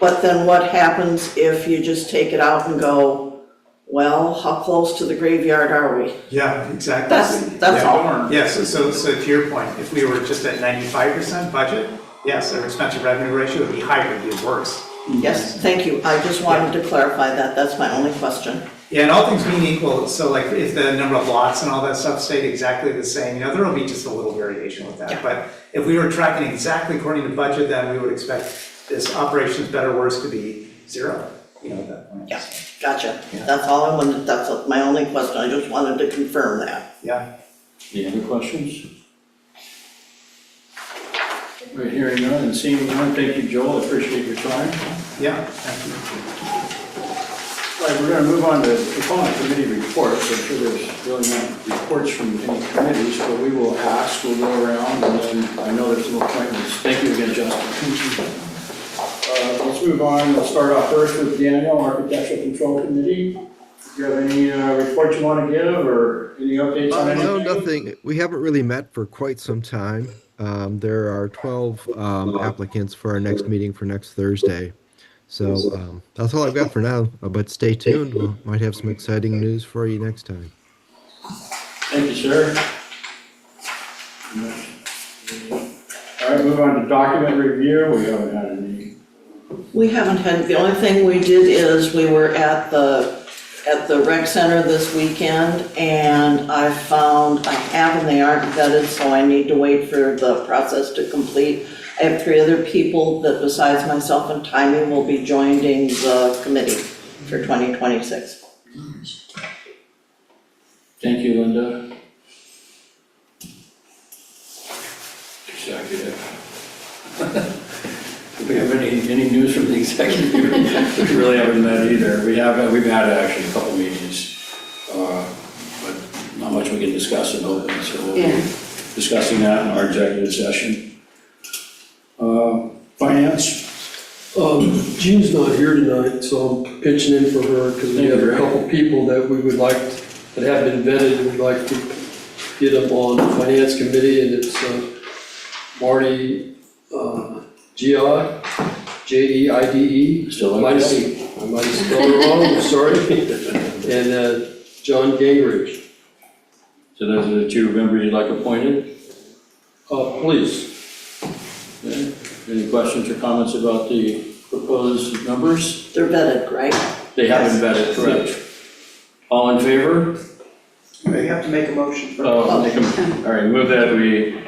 But then what happens if you just take it out and go, well, how close to the graveyard are we? Yeah, exactly. That's Yeah. all. Yeah, so to your point, if we were just at 95% budget, yes, our expense to revenue ratio would be higher, it'd be worse. Yes, thank you. I just wanted to clarify that. That's my only question. Yeah, and all things being equal, so like if the number of lots and all that stuff stayed exactly the same, there will be just a little variation with that. Yeah. But if we were tracking exactly according to budget, then we would expect this operations better or worse to be zero, at that point. Yeah. Gotcha. Yeah. That's all I wanted, that's my only question. I just wanted to confirm that. Yeah. Any other questions? We're hearing none and seeing none. Thank you, Joel. I appreciate your time. Yeah, thank you. Right, we're gonna move on to the following committee reports. I'm sure there's really not reports from any committees, but we will ask, we'll go around, and then I know there's some appointments. Thank you again, Justin. Let's move on. We'll start off first with Daniel, Architectural Control Committee. Do you have any reports you want to give, or any updates on anything? No, nothing. We haven't really met for quite some time. There are 12 applicants for our next meeting for next Thursday. So that's all I've got for now, but stay tuned. We might have some exciting news for you next time. Thank you, sir. All right, move on to document review. We haven't had any. We haven't had, the only thing we did is we were at the rec center this weekend, and I found, I have them, they aren't vetted, so I need to wait for the process to complete. I have 3 other people that besides myself and Timmy will be joining the committee for 2026. Thank you, Linda. Executive. Do we have any news from the executive? We really haven't met either. We've had actually a couple meetings, but not much we can discuss in open, so we'll be discussing that in our executive session. Finance? Jean's not here tonight, so I'm pitching in for her, because we have a couple people that we would like, that have been vetted, and we'd like to get them on the finance committee, and it's Marty Geide, J-E-I-D-E. Still I might have spelled it wrong, I'm sorry. And John Gingrich. So those are the 2 members you'd like appointed? Please. Okay. Any questions or comments about the proposed members? They're vetted, right? They haven't vetted, correct? All in favor? You have to make a motion for. All right, move that we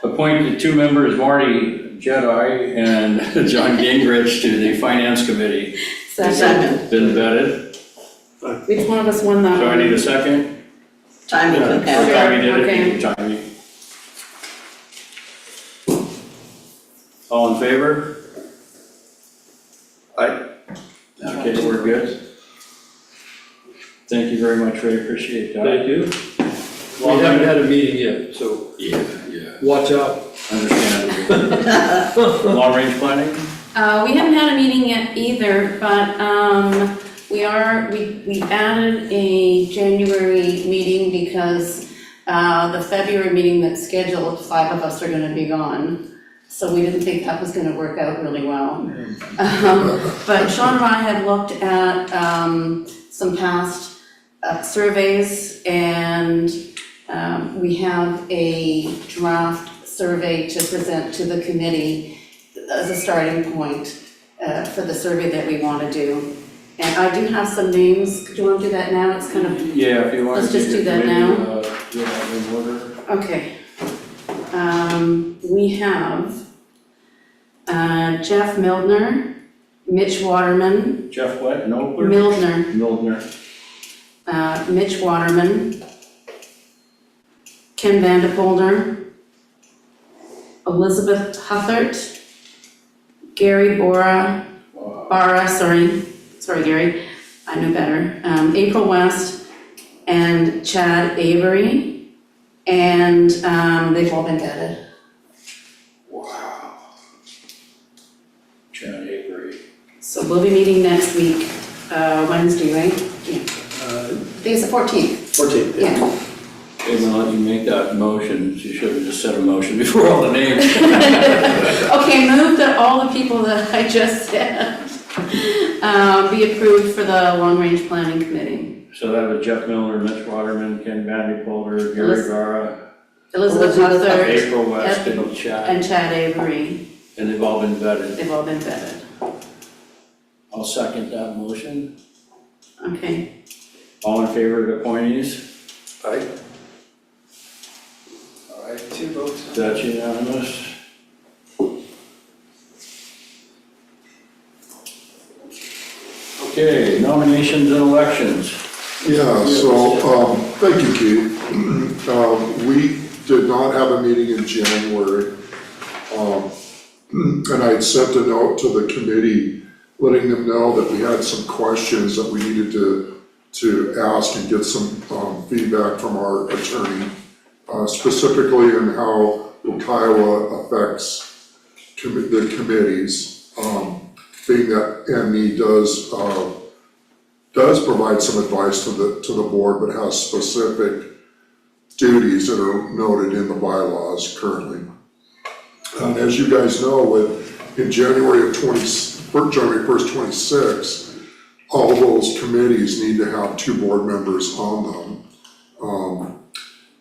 appoint the 2 members, Marty Jedi and John Gingrich, to the Finance Committee. Second. Been vetted. Which one of us won that So I one? need a second. Timmy can Or have it. Timmy did Okay. it, Timmy. All in favor? Aye. Okay, we're good. Thank you very much, Ray, appreciate that. Thank you. We haven't had a meeting yet, so Yeah, watch out. understandable. Long range planning? We haven't had a meeting yet either, but we added a January meeting because the February meeting that's scheduled, 5 of us are gonna be gone. So we didn't think that was gonna work out really well. But Sean and I had looked at some past surveys, and we have a draft survey to present to the committee as a starting point for the survey that we want to do. And I do have some names. Do you want to do that now? It's kind of, Yeah, if you want to. Let's just do that now. Yeah, in order. okay. We have Jeff Mildner, Mitch Waterman, Jeff what, Nobler? Mildner, Mildner. Mitch Waterman, Ken Vandepolder, Elizabeth Huthert, Gary Barra, sorry Gary, I know better, April West, and Chad Avery, and they've all been vetted. Wow. Chad Avery. So we'll be meeting next week, Wednesday, right? Yeah. I think it's the 14th. 14th. Yeah. Okay, we'll let you make that motion. You should have just said a motion before all the names. Okay, move that all the people that I just said be approved for the long-range planning committee. So that was Jeff Miller, Mitch Waterman, Ken Vandepolder, Gary Gara, Elizabeth Elizabeth Huthert April West, and Chad. and Chad Avery, And they've all been vetted. they've all been vetted. I'll second that motion. Okay, All in favor of the appointees? Aye. All right, 2 votes. that's unanimous. Okay, nominations and elections. Yeah, so, thank you, Keith. We did not have a meeting in January. And I had sent a note to the committee letting them know that we had some questions that we needed to ask and get some feedback from our attorney, specifically in how Kiowa affects the committees, being that ME does provide some advice to the board, but has specific duties that are noted in the bylaws currently. And as you guys know, with in January 1st, 26, all those committees need to have 2 board members on them.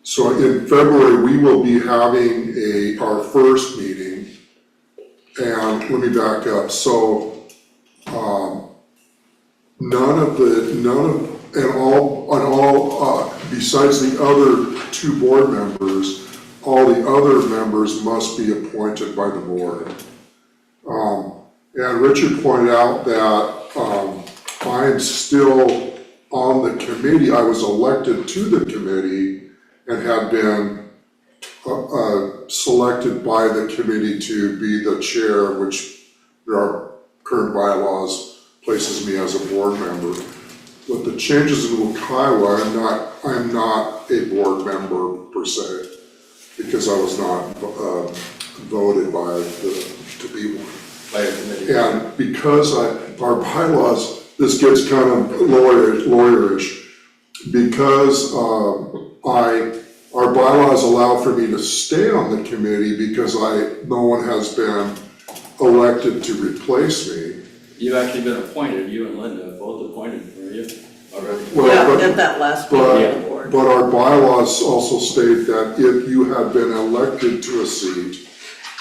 So in February, we will be having our first meeting. And let me back up, so, besides the other 2 board members, all the other members must be appointed by the board. And Richard pointed out that, I'm still on the committee. I was elected to the committee and had been, selected by the committee to be the chair, which our current bylaws places me as a board member. With the changes in Wekiwa, I'm not a board member per se, because I was not voted to be one. By a committee. And because our bylaws, this gets kind of lawyerish, because our bylaws allow for me to stay on the committee because no one has been elected to replace me. You've actually been appointed, you and Linda both appointed, were you, already? Well, Yeah, at that last meeting of the board. But our bylaws also state that if you have been elected to a seat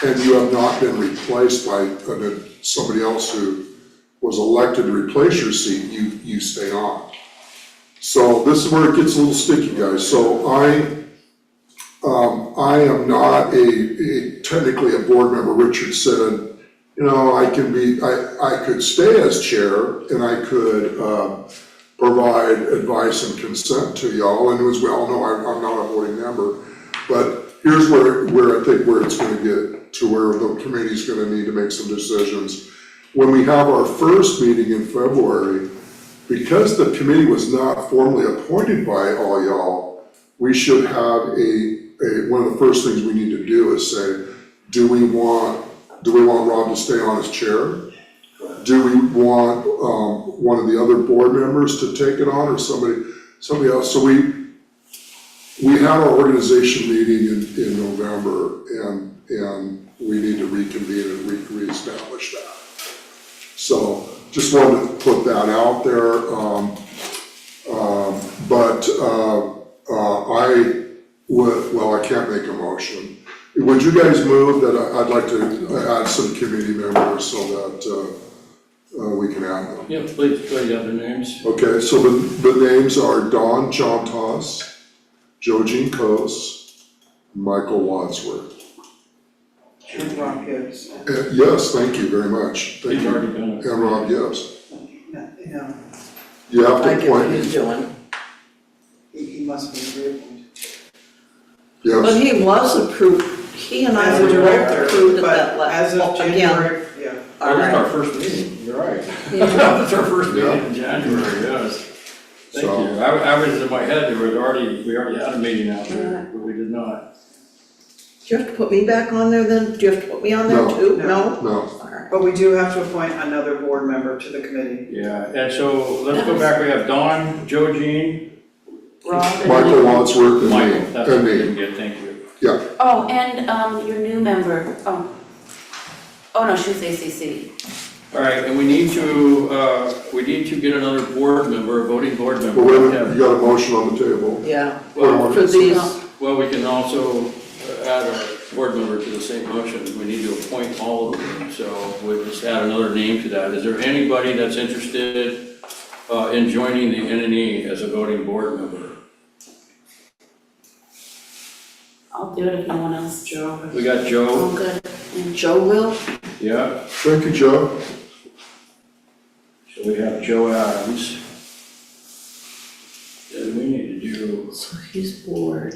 and you have not been replaced by somebody else who was elected to replace your seat, you stay on. So this is where it gets a little sticky, guys. So I am not technically a board member. Richard said, I could stay as chair and I could provide advice and consent to y'all, and as we all know, I'm not a voting member. But here's where I think where it's gonna get to where the committee's gonna need to make some decisions. When we have our first meeting in February, because the committee was not formally appointed by all y'all, we should have one of the first things we need to do is say, do we want Rob to stay on as chair? Do we want one of the other board members to take it on, or somebody else? So we had our organization meeting in November, and we need to reconvene and reestablish that. So just wanted to put that out there. I can't make a motion. Would you guys move that I'd like to add some committee members so that we can add them? Yeah, please, put the other names. Okay, so the names are Don Jontas, Joe Jean Coase, Michael Wadsworth. And Rob Gibbs. Yes, thank you very much. Thank He's you. already done it. And Rob Gibbs. Yeah, You have I to get what appoint, he's doing. he must be reappointed. But yes, he was approved, he and I As a were both director, approved at but that as last, of again. January, yeah. Oh, this is our Alright, first meeting, you're right. Yeah. It's our first meeting Yeah. in January, yes. Thank So- you. I was in my head, we already had a meeting out there, but we did not. do you have to put me back on there then? Do you have to put me on there No. too? No. No? no, Alright. But we do have to appoint another board member to the committee. Yeah, and so let's go back, we have Dawn, Joe Jean, Rob and Michael Wadsworth and Michael, me, that's what and we me. didn't get, thank you. Oh, and your new member, oh no, she was ACC. All right, and we need to get another board member, a voting board member. But wait, you got a motion on the table. Yeah, Well, for these, Well, we can also add a board member to the same motion. We need to appoint all of them, so we'll just add another name to that. Is there anybody that's interested in joining the NNE as a voting board member? I'll do it if no one else. Joe. We got Joe, Oh, good. And Joe will? yeah, Thank you, Joe. so we have Joe Adams. Then we need to do So he's bored.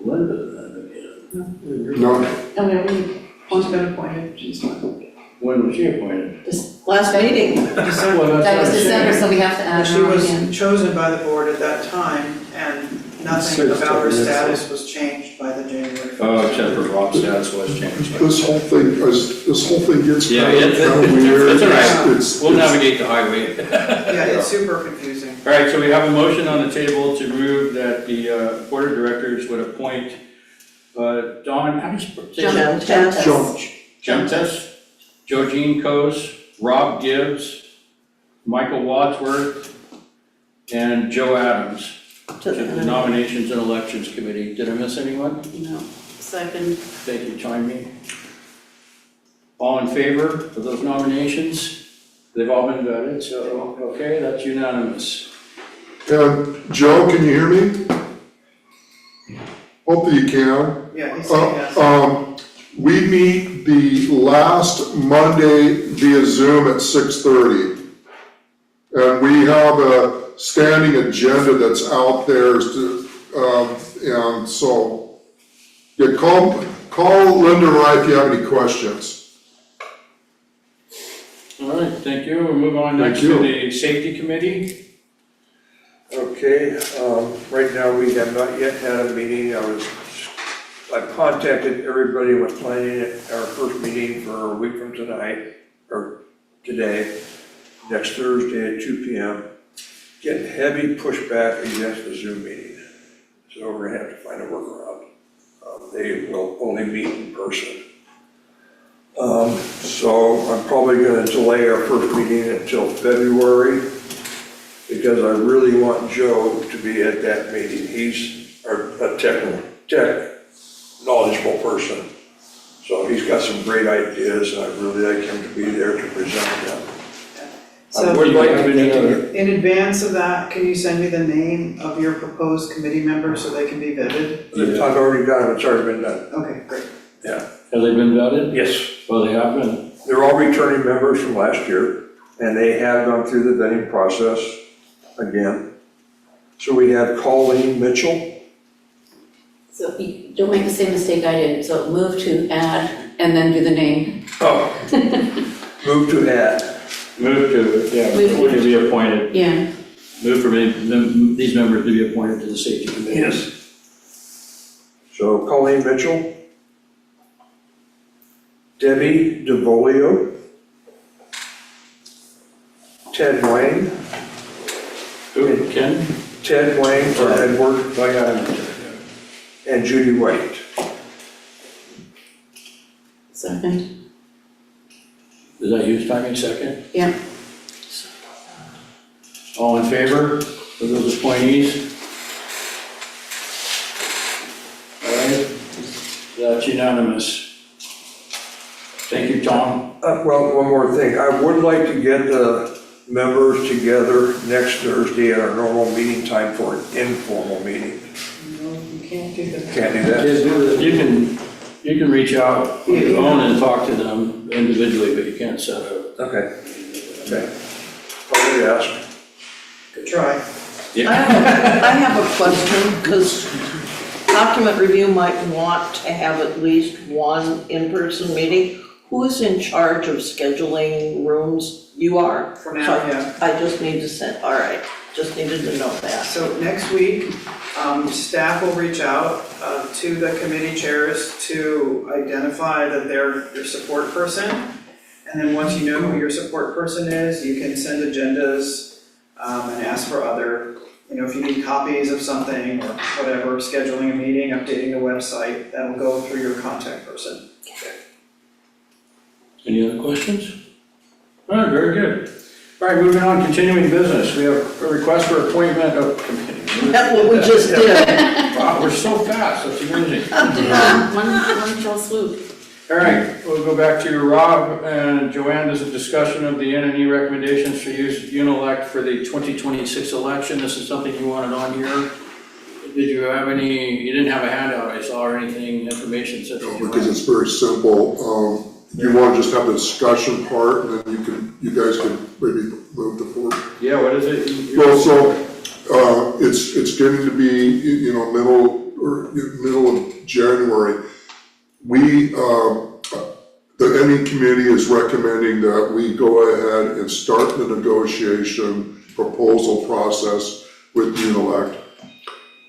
Linda then again. No, Oh, we already, She's been appointed, she's not. When was she appointed? Last meeting, Well, that's that was what I'm December, saying. so we have to add And she her on was again. chosen by the board at that time, and nothing Six about her minutes. status was changed by the January 1st. Oh, except for Rob's status was changed. this whole thing gets Yeah, kind of it's weird. all right. It's- We'll navigate the highway. Yeah, it's super confusing. All right, so we have a motion on the table to move that the board of directors would appoint Dawn, how do you say that? Jen Test. John, Gemtes? Joe Coase, Rob Gibbs, Michael Wadsworth, and Joe Adams to the Nominations and Elections Committee. Did I miss anyone? No. Second. Thank you, join me. All in favor of those nominations? They've all been vetted, so, okay, that's unanimous. And Joe, can you hear me? Hopefully you can. Yeah, he's saying yes. We meet the last Monday via Zoom at 6:30. And we have a standing agenda that's out there to, and so, yeah, call Linda or I if you have any questions. All right, thank you. We'll move on next to the Safety Committee. Okay, right now we have not yet had a meeting. I contacted everybody and was planning our first meeting for a week from tonight, or today, next Thursday at 2 p.m. Getting heavy pushback against the Zoom meeting. So we're gonna have to find a workaround. They will only meet in person. So I'm probably gonna delay our first meeting until February, because I really want Joe to be at that meeting. He's a tech knowledgeable person. So he's got some great ideas, and I'd really like him to be there to present them. I So would like to get to in advance of that, can you send me the name of your proposed committee members so they can be vetted? I've already done it, it's already been done. Okay, great. Have they been vetted? Yes, Well, they have been. they're all returning members from last year, and they have gone through the vetting process again. So we have Colleen Mitchell. So you don't make the same mistake I did, so move to add and then do the name. Oh. Move to add. Move to be appointed. Yeah. Move for these members to be appointed to the Safety Committee. Yes. So Colleen Mitchell. Debbie DeVolio. Ted Wayne. Who, Ken? Ted Wayne or Edward. Oh, yeah. And Judy White. Second. Is that you talking second? Yeah. All in favor of those appointees? All right, that's unanimous. Thank you, Tom. Well, one more thing. I would like to get the members together next Thursday at our normal meeting time for an informal meeting. No, you can't do that. Can't do that? You can reach out on your own and talk to them individually, but you can't set up. Okay. Okay. Probably ask. Good try. I have a question, because document review might want to have at least one in-person meeting. Who is in charge of scheduling rooms? You are? For now, So yeah. I just need to send, all right, just needed to know that. So next week, staff will reach out to the committee chairs to identify that they're your support person. And then once you know who your support person is, you can send agendas and ask for other, if you need copies of something or whatever, scheduling a meeting, updating the website, that'll go through your contact person. Any other questions? All right, very good. All right, moving on, continuing business. We have a request for appointment of committee. That's what we just did. Wow, we're so fast, that's amazing. One fell swoop. All right, we'll go back to Rob and Joanne. There's a discussion of the N&E recommendations for use Unilect for the 2026 election. This is something you wanted on here. Did you have you didn't have a handout, I saw, or anything, information such as. Because it's very simple. You want to just have the discussion part, and then you guys can maybe move the forward. Yeah, what is it? Well, so, it's getting to be, middle of January. We, the NE committee is recommending that we go ahead and start the negotiation proposal process with Unilect.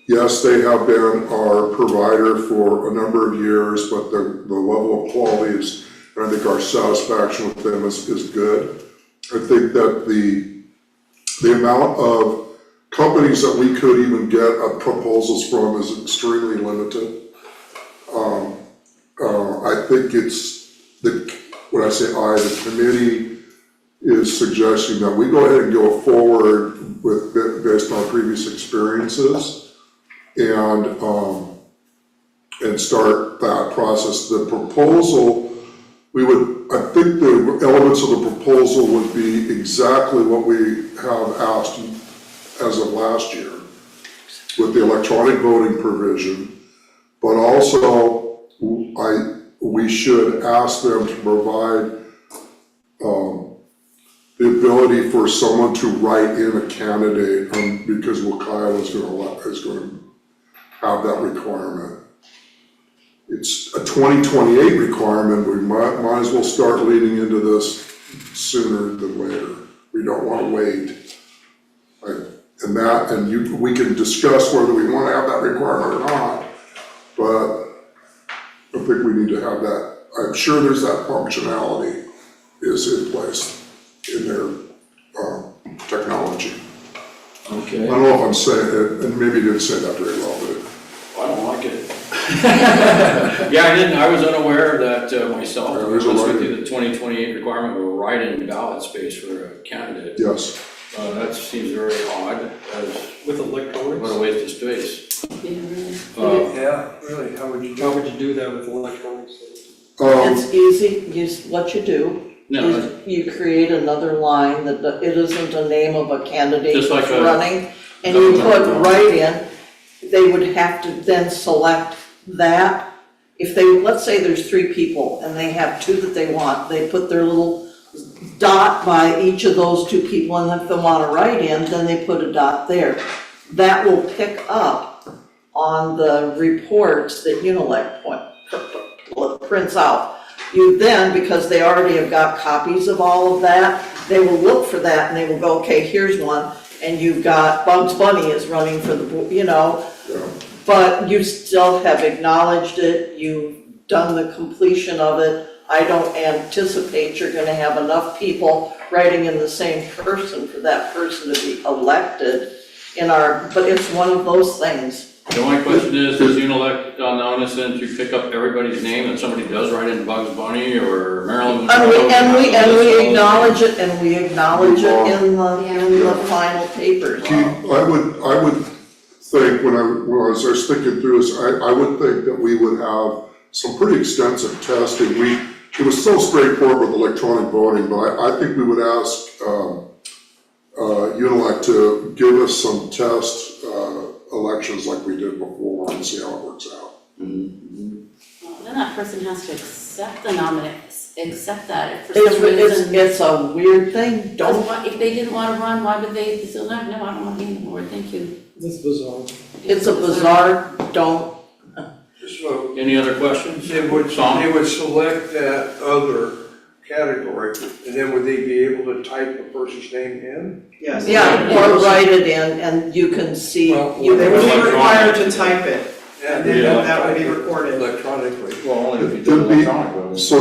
Yes, they have been our provider for a number of years, but the level of quality is, and I think our satisfaction with them is good. I think that the amount of companies that we could even get proposals from is extremely limited. I think it's when I say the committee is suggesting that we go ahead and go forward with, based on previous experiences and start that process. The proposal, I think the elements of the proposal would be exactly what we have asked as of last year with the electronic voting provision, but also we should ask them to provide the ability for someone to write in a candidate, because Wakaya is going to have that requirement. It's a 2028 requirement. We might as well start leading into this sooner than later. We don't want to wait. We can discuss whether we want to have that requirement or not, but I think we need to have that. I'm sure there's that functionality is in place in their technology. Okay. I don't know if I'm saying it, and maybe you didn't say that very well, but I don't like it. Yeah, I was unaware that myself, Yeah, I there's was a with you, the 2028 requirement of a write-in ballot space for a candidate. yes. That seems very odd, as With electronics? what a waste of space. Yeah, really, how would you How do? would you do that with electronics? It's easy, what you do No, is you create another line that it isn't a name of a candidate Just like that's a running, and you put government. right in, they would have to then select that. If they, let's say there's 3 people and they have 2 that they want, they put their little dot by each of those 2 people, and if they wanna write in, then they put a dot there. That will pick up on the reports that Unilect prints out. You then, because they already have got copies of all of that, they will look for that and they will go, okay, here's one, and you've got Bugs Bunny is running for the, Yeah. but you still have acknowledged it, you've done the completion of it. I don't anticipate you're gonna have enough people writing in the same person for that person to be elected but it's one of those things. The only question is, does Unilect on the onus then to pick up everybody's name and somebody does write in Bugs Bunny or Marilyn Monroe? And we acknowledge it in the final papers. I would think when I was thinking through this, I would think that we would have some pretty extensive testing. It was so straightforward with electronic voting, but I think we would ask Unilect to give us some test elections like we did before and see how it works out. Well, then that person has to accept the accept that if for some reason. It's a weird thing, If they didn't wanna run, why would they still not? No, I don't wanna be on the board, thank you. That's bizarre. it's a bizarre, So Any other questions? they would select that other category, and then would they be able to type a person's name in? Yes. or write it in and you can see. Well, They would be Electronic. required to type it, and then Yeah. that would be recorded. Electronically. Well, only if you do It'd be- electronic voting. So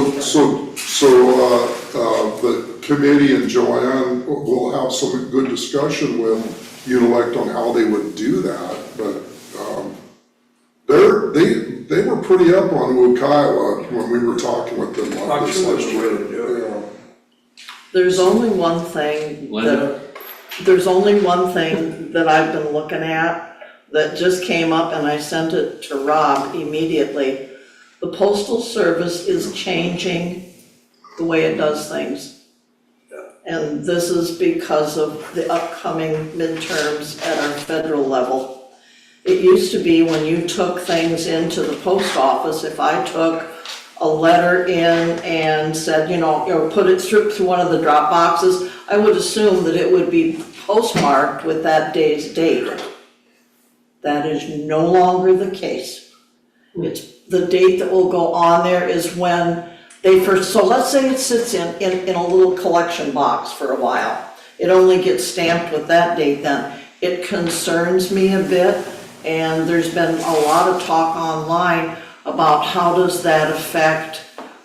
the committee and Joanne will have some good discussion with Unilect on how they would do that, but they were pretty up on Ukiah when we were talking with them I'm about this sure last there's a way year. to do it. There's only one thing Linda? that I've been looking at that just came up and I sent it to Rob immediately. The Postal Service is changing the way it does things. And this is because of the upcoming midterms at our federal level. It used to be when you took things into the post office, if I took a letter in and said, put it through one of the drop boxes, I would assume that it would be postmarked with that day's date. That is no longer the case. It's the date that will go on there is when they first, so let's say it sits in a little collection box for a while. It only gets stamped with that date then. It concerns me a bit, and there's been a lot of talk online about how does that affect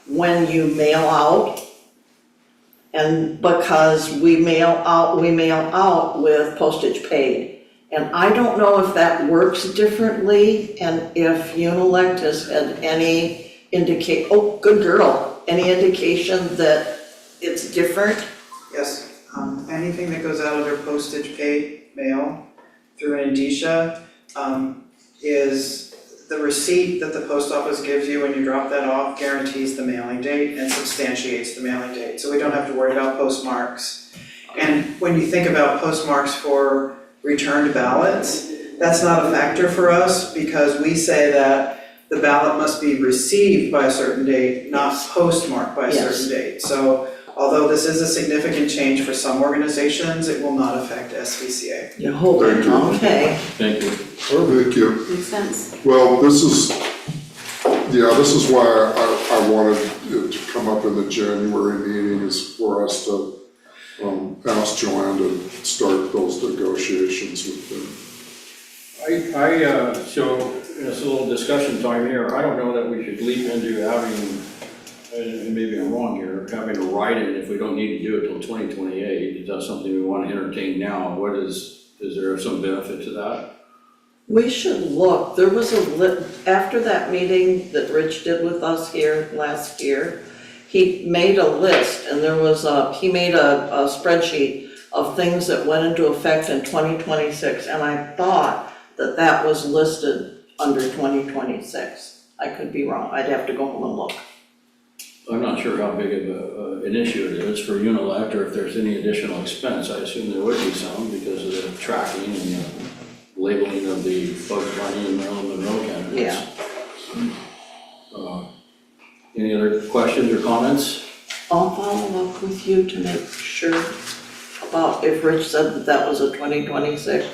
when you mail out. And because we mail out with postage paid. And I don't know if that works differently and if Unilect has had any indicate, oh, good girl, any indication that it's different? Yes, anything that goes out under postage paid mail through an indicia, is the receipt that the post office gives you when you drop that off guarantees the mailing date and substantiates the mailing date, so we don't have to worry about postmarks. And when you think about postmarks for returned ballots, that's not a factor for us because we say that the ballot must be received by a certain date, not postmarked by a certain date. So although this is a significant change for some organizations, it will not affect SVCA. You hope, Thank you. okay. Thank you. Thank you. Makes sense. Well, this is why I wanted it to come up in the January meeting, is for us to ask Joanne to start those negotiations with them. So, it's a little discussion time here, I don't know that we should leap into having, and maybe I'm wrong here, having a write-in if we don't need to do it till 2028. Is that something we want to entertain now? Is there some benefit to that? We should look, there was after that meeting that Rich did with us here last year, he made a list and he made a spreadsheet of things that went into effect in 2026, and I thought that was listed under 2026. I could be wrong, I'd have to go home and look. I'm not sure how big of an issue it is for Unilect, or if there's any additional expense. I assume there would be some because of the tracking and the labeling of the Bugs Bunny and Marilyn Monroe candidates. Yeah. Any other questions or comments? I'll follow up with you to make sure about if Rich said that was a 2026.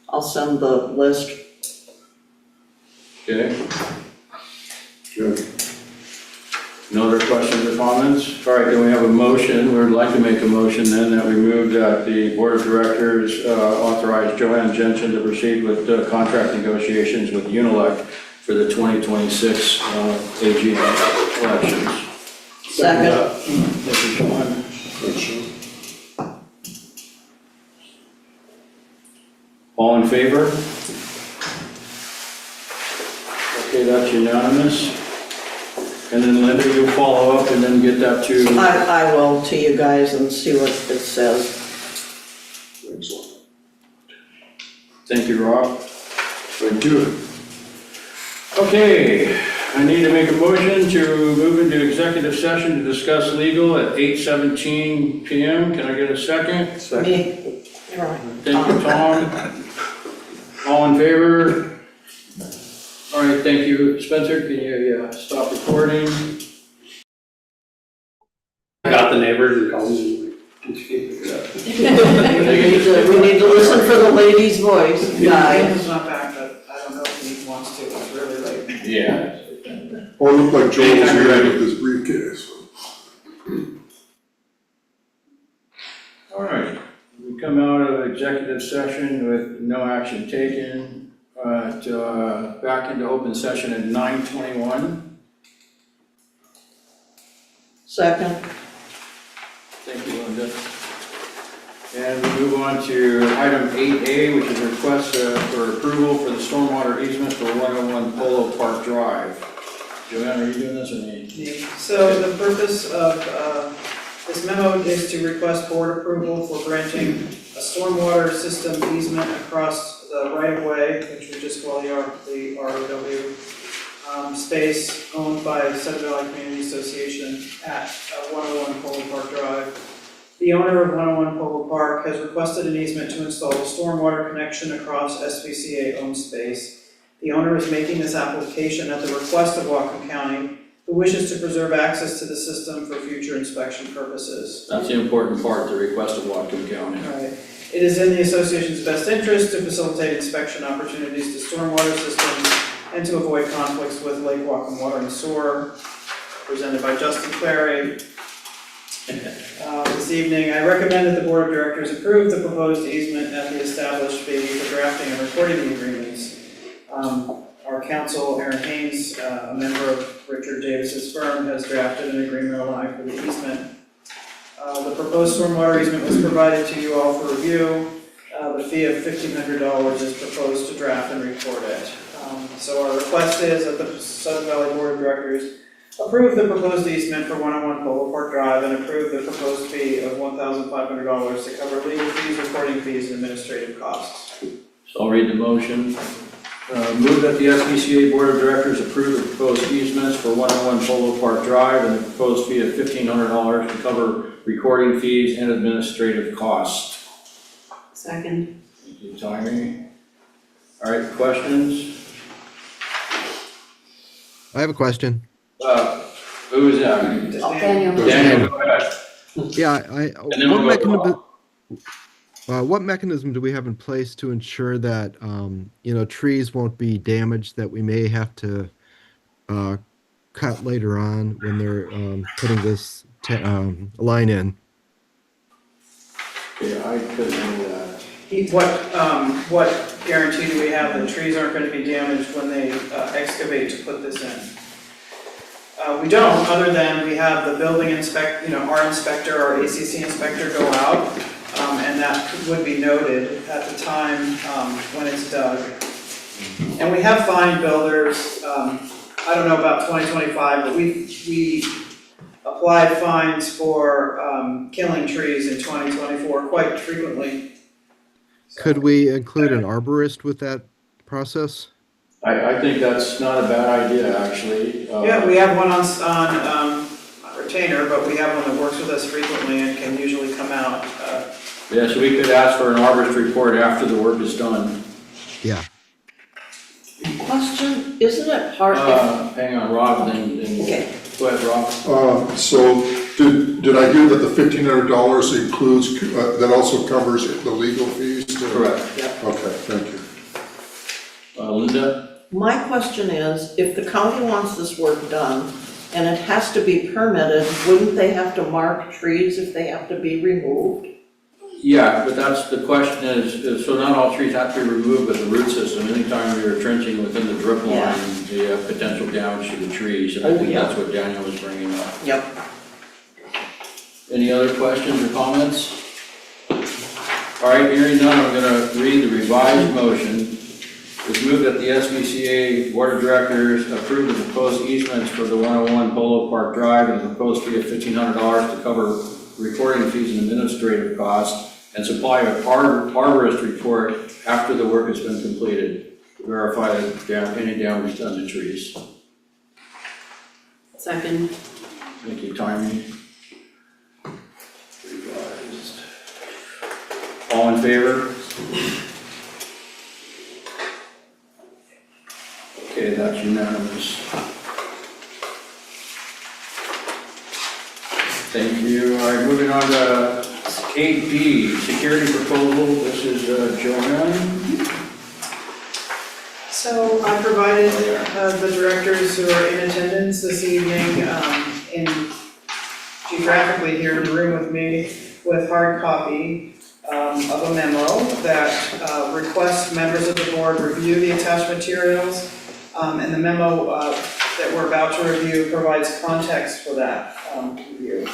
I'll send the list. Okay, Good. no other questions or comments? All right, then we have a motion. We'd like to make a motion then that we move that the Board of Directors authorize Joanne Jensen to proceed with contract negotiations with Unilect for the 2026 AG elections. Second. Thank you, Sean. Thanks, Sean. All in favor? Okay, that's unanimous. And then Linda, you'll follow up and then get that to, I will to you guys and see what it says. Thanks, Lon. thank you, Rob. Thank you. Okay, I need to make a motion to move into executive session to discuss legal at 8:17 PM. Can I get a second? Me. Right. Thank you, Tom. All in favor? All right, thank you. Spencer, can you stop recording? I got the neighbors and called me. Did you figure it out? We need to listen for the lady's voice, guy. Ian's not back, but I don't know if he wants to, it's really late. Yeah. Oh, it looked like Joel was here with his briefcase. All right, we come out of executive session with no action taken, but back into open session at 9:21. Second. Thank you, Linda. And we move on to item 8A, which is a request for approval for the stormwater easement for 101 Polo Park Drive. Joanne, are you doing this or me? So the purpose of this memo is to request board approval for granting a stormwater system easement across the right-of-way, which would just call the ROW space owned by Seven Valley Community Association at 101 Polo Park Drive. The owner of 101 Polo Park has requested an easement to install a stormwater connection across SVCA-owned space. The owner is making this application at the request of Whatcom County, who wishes to preserve access to the system for future inspection purposes. That's the important part, the request of Whatcom County. Right. It is in the association's best interest to facilitate inspection opportunities to stormwater systems and to avoid conflicts with Lake Whatcom Water and Sewer. Presented by Justin Clary. This evening, I recommend that the Board of Directors approve the proposed easement at the established fee for drafting and recording the agreements. Our counsel, Aaron Haynes, a member of Richard Davis's firm, has drafted an agreement allowing for the easement. The proposed stormwater easement was provided to you all for review. The fee of $1,500 is proposed to draft and record it. So our request is that the Sudden Valley Board of Directors approve the proposed easement for 101 Polo Park Drive and approve the proposed fee of $1,500 to cover legal fees, recording fees, and administrative costs. So I'll read the motion. Move that the SBCA Board of Directors approve the proposed easements for 101 Polo Park Drive and the proposed fee of $1,500 to cover recording fees and administrative costs. Second. Thank you, Tommy. All right, questions? I have a question. Who is that? Daniel. Daniel, go ahead. Yeah, then we'll go what mechanism do we have in place to ensure that, trees won't be damaged that we may have to cut later on when they're putting this line in? Yeah, I couldn't do that. What guarantee do we have that trees aren't going to be damaged when they excavate to put this in? We don't, other than we have the building our inspector, our ACC inspector go out, and that would be noted at the time when it's dug. And we have fined builders, I don't know about 2025, but we applied fines for killing trees in 2024 quite frequently. Could we include an arborist with that process? I think that's not a bad idea, actually. Yeah, we have one on retainer, but we have one that works with us frequently and can usually come out. Yeah, so we could ask for an arborist report after the work is done. Yeah. Question, isn't it part of, Hang on, Rob, then, okay, go ahead, Rob. So did I hear that the $1,500 includes, that also covers the legal fees? Correct. Okay, thank you. Linda? my question is, if the county wants this work done and it has to be permitted, wouldn't they have to mark trees if they have to be removed? Yeah, but that's, the question is, so not all trees have to be removed, but the root system, anytime you're trenching within the drip line, Yeah. you have potential damage to the trees, and I Oh, think yeah. that's what Daniel was bringing up. Yep. Any other questions or comments? All right, hearing none, I'm gonna read the revised motion. It's moved that the SBCA Board of Directors approve the proposed easements for the 101 Polo Park Drive and the proposed fee of $1,500 to cover recording fees and administrative costs, and supply an arborist report after the work has been completed to verify that any damage done to trees. Second. Thank you, Tommy. Revised. All in favor? Okay, that's unanimous. Thank you. All right, moving on to 8B, security proposal. This is Joanne. So I provided the directors who are in attendance this evening, geographically here in the room with me, with hard copy of a memo that requests members of the board review the attached materials. And the memo that we're about to review provides context for that review.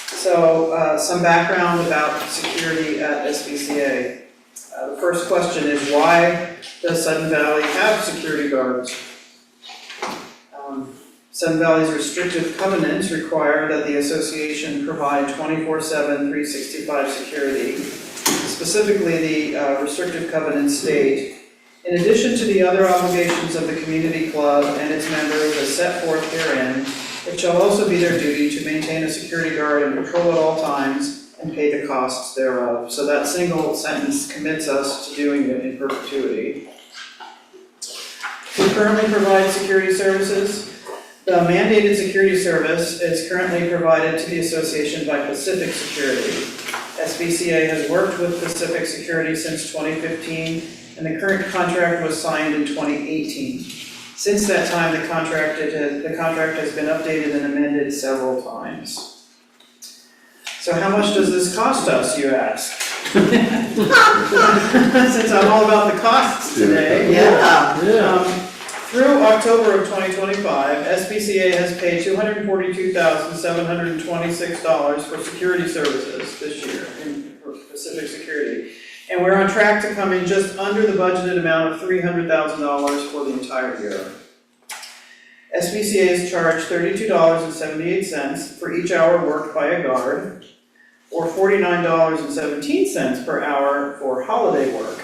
So some background about security at SBCA. The first question is, why does Sudden Valley have security guards? Sudden Valley's restrictive covenants require that the association provide 24/7, 365 security. Specifically, the restrictive covenants state, in addition to the other obligations of the community club and its members as set forth herein, it shall also be their duty to maintain a security guard and patrol at all times and pay the costs thereof. So that single sentence commits us to doing it in perpetuity. We currently provide security services. The mandated security service is currently provided to the association by Pacific Security. SBCA has worked with Pacific Security since 2015, and the current contract was signed in 2018. Since that time, the contract has been updated and amended several times. So how much does this cost us, you ask? Since I'm all about the costs today. Yeah. Through October of 2025, SBCA has paid $242,726 for security services this year for Pacific Security. And we're on track to come in just under the budgeted amount of $300,000 for the entire year. SVCA is charged $32.78 for each hour worked by a guard, or $49.17 per hour for holiday work.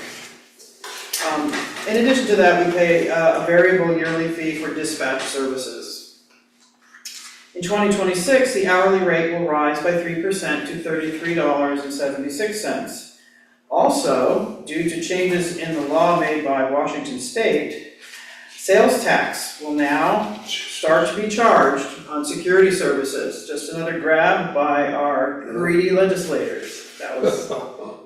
In addition to that, we pay a variable yearly fee for dispatch services. In 2026, the hourly rate will rise by 3% to $33.76. Also, due to changes in the law made by Washington State, sales tax will now start to be charged on security services. Just another grab by our greedy legislators. That was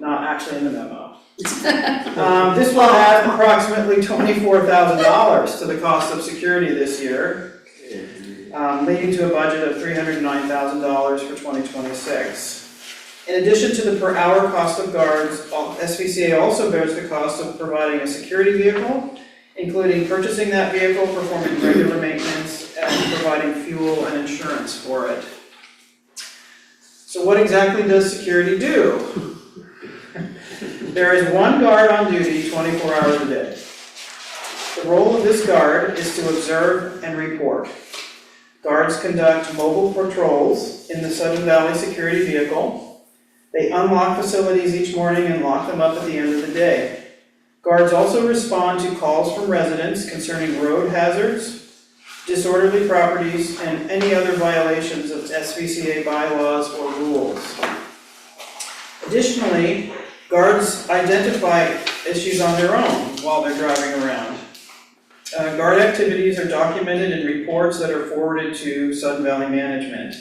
not actually in the memo. This will add approximately $24,000 to the cost of security this year, leading to a budget of $309,000 for 2026. In addition to the per hour cost of guards, SVCA also bears the cost of providing a security vehicle, including purchasing that vehicle, performing regular maintenance, and providing fuel and insurance for it. So what exactly does security do? There is one guard on duty 24 hours a day. The role of this guard is to observe and report. Guards conduct mobile patrols in the Sudden Valley security vehicle. They unlock facilities each morning and lock them up at the end of the day. Guards also respond to calls from residents concerning road hazards, disorderly properties, and any other violations of SVCA bylaws or rules. Additionally, guards identify issues on their own while they're driving around. Guard activities are documented in reports that are forwarded to Sudden Valley Management.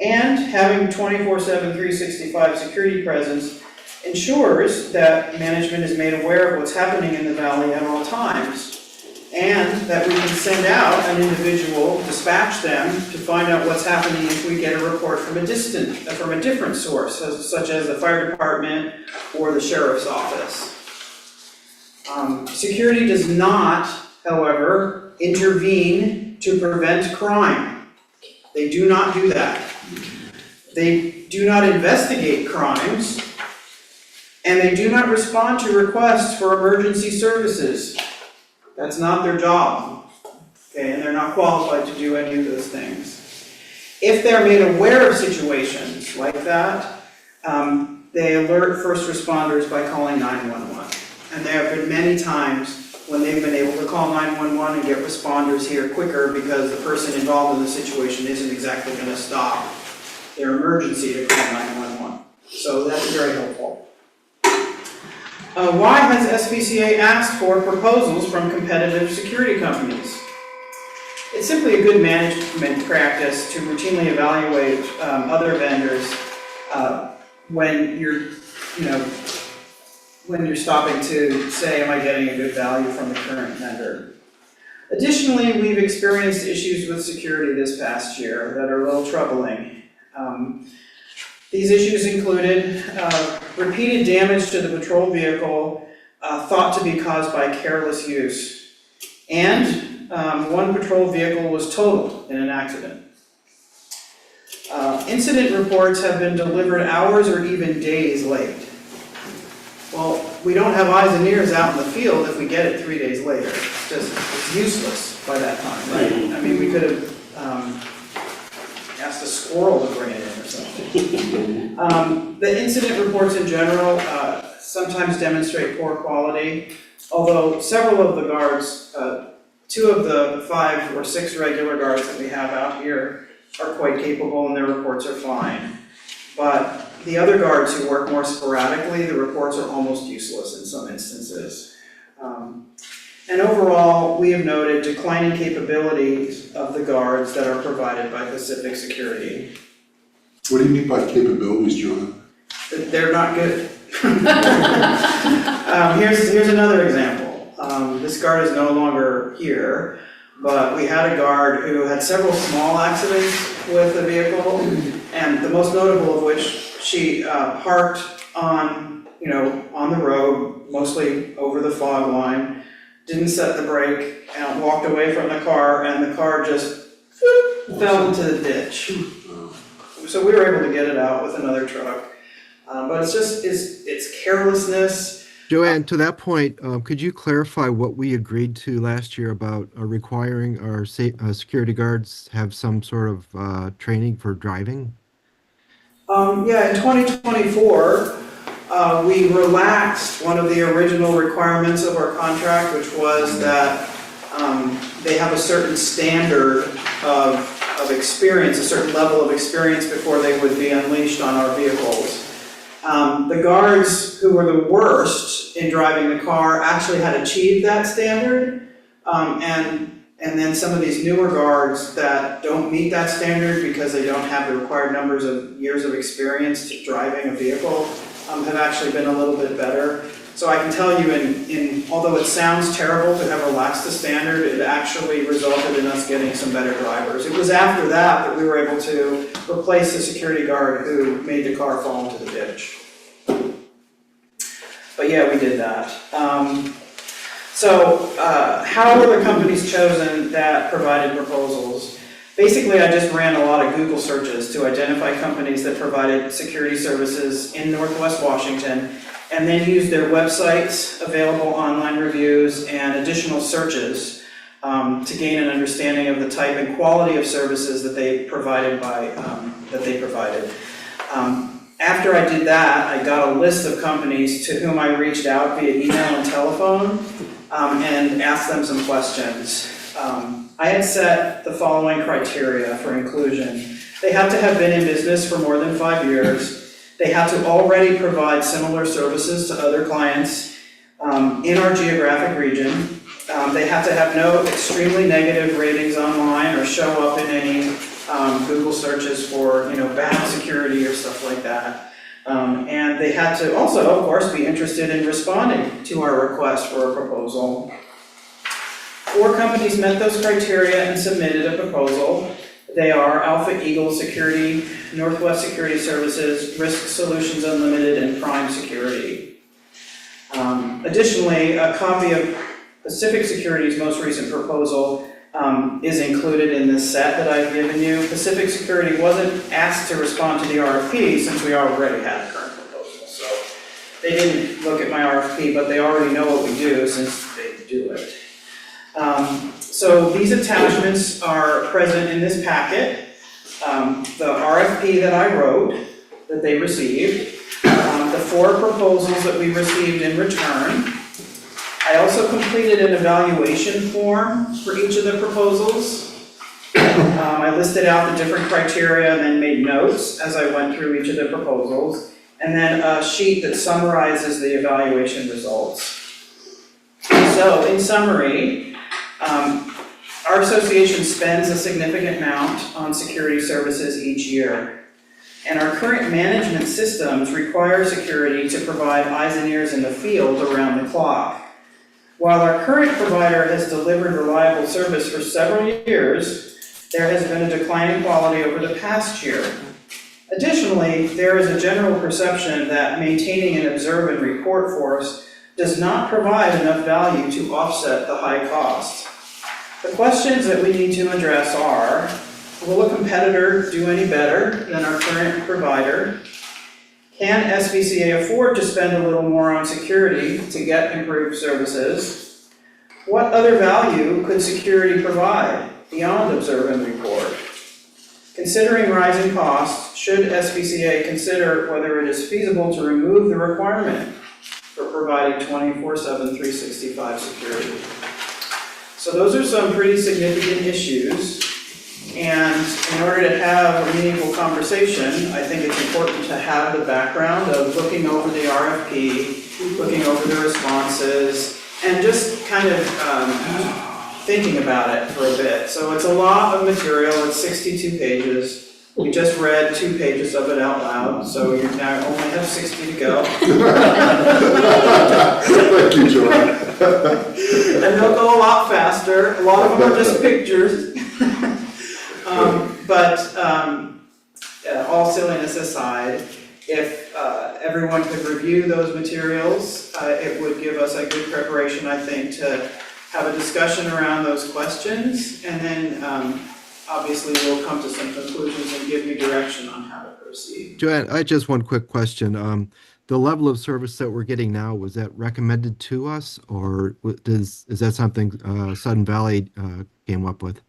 And having 24/7, 365 security presence ensures that management is made aware of what's happening in the valley at all times, and that we can send out an individual, dispatch them to find out what's happening if we get a report from a different source, such as the fire department or the sheriff's office. Security does not, however, intervene to prevent crime. They do not do that. They do not investigate crimes, and they do not respond to requests for emergency services. That's not their job, okay, and they're not qualified to do any of those things. If they're made aware of situations like that, they alert first responders by calling 911. And there have been many times when they've been able to call 911 and get responders here quicker because the person involved in the situation isn't exactly going to stop their emergency to call 911. So that's very helpful. Why has SVCA asked for proposals from competitive security companies? It's simply a good management practice to routinely evaluate other vendors when you're stopping to say, am I getting a good value from the current vendor? Additionally, we've experienced issues with security this past year that are a little troubling. These issues included repeated damage to the patrol vehicle thought to be caused by careless use, and one patrol vehicle was totaled in an accident. Incident reports have been delivered hours or even days late. Well, we don't have eyes and ears out in the field if we get it 3 days later. It's useless by that time, right? I mean, we could have asked a squirrel to bring it in or something. The incident reports in general sometimes demonstrate poor quality, although several of the guards, 2 of the 5 or 6 regular guards that we have out here are quite capable and their reports are fine. But the other guards who work more sporadically, the reports are almost useless in some instances. And overall, we have noted declining capabilities of the guards that are provided by Pacific Security. What do you mean by capabilities, John? They're not good. Here's another example. This guard is no longer here, but we had a guard who had several small accidents with the vehicle, and the most notable of which she parked on the road, mostly over the fog line, didn't set the brake, and walked away from the car, and the car just fell into the ditch. So we were able to get it out with another truck. But it's carelessness. Joanne, to that point, could you clarify what we agreed to last year about requiring our security guards have some sort of training for driving? Yeah, in 2024, we relaxed one of the original requirements of our contract, which was that they have a certain standard of experience, a certain level of experience before they would be unleashed on our vehicles. The guards who were the worst in driving the car actually had achieved that standard, and then some of these newer guards that don't meet that standard because they don't have the required numbers of years of experience to driving a vehicle have actually been a little bit better. So I can tell you, although it sounds terrible to have relaxed the standard, it actually resulted in us getting some better drivers. It was after that we were able to replace the security guard who made the car fall into the ditch. But yeah, we did that. So how were the companies chosen that provided proposals? Basically, I just ran a lot of Google searches to identify companies that provided security services in Northwest Washington, and then used their websites, available online reviews, and additional searches to gain an understanding of the type and quality of services that they provided. After I did that, I got a list of companies to whom I reached out via email and telephone and asked them some questions. I had set the following criteria for inclusion. They have to have been in business for more than 5 years. They have to already provide similar services to other clients in our geographic region. They have to have no extremely negative ratings online or show up in any Google searches for bad security or stuff like that. And they had to also, of course, be interested in responding to our request for a proposal. 4 companies met those criteria and submitted a proposal. They are Alpha Eagle Security, Northwest Security Services, Risk Solutions Unlimited, and Prime Security. Additionally, a copy of Pacific Security's most recent proposal is included in this set that I've given you. Pacific Security wasn't asked to respond to the RFP since we already had a current proposal. So they didn't look at my RFP, but they already know what we do since they do it. So these attachments are present in this packet. The RFP that I wrote, that they received, the 4 proposals that we received in return. I also completed an evaluation form for each of the proposals. I listed out the different criteria and then made notes as I went through each of the proposals, and then a sheet that summarizes the evaluation results. So in summary, our association spends a significant amount on security services each year, and our current management systems require security to provide eyes and ears in the field around the clock. While our current provider has delivered reliable service for several years, there has been a decline in quality over the past year. Additionally, there is a general perception that maintaining an observe and report force does not provide enough value to offset the high cost. The questions that we need to address are, will a competitor do any better than our current provider? Can SVCA afford to spend a little more on security to get improved services? What other value could security provide beyond observe and report? Considering rising costs, should SVCA consider whether it is feasible to remove the requirement for providing 24/7, 365 security? So those are some pretty significant issues, and in order to have a meaningful conversation, I think it's important to have the background of looking over the RFP, looking over the responses, and just kind of thinking about it for a bit. So it's a lot of material, it's 62 pages. We just read 2 pages of it out loud, so you now only have 60 to go. Thank you, Joanne. And they'll go a lot faster, a lot of them are just pictures. All silliness aside, if everyone could review those materials, it would give us a good preparation, I think, to have a discussion around those questions, and then obviously we'll come to some conclusions and give you direction on how to proceed. Joanne, I just one quick question. The level of service that we're getting now, was that recommended to us, or is that something Sudden Valley came up with?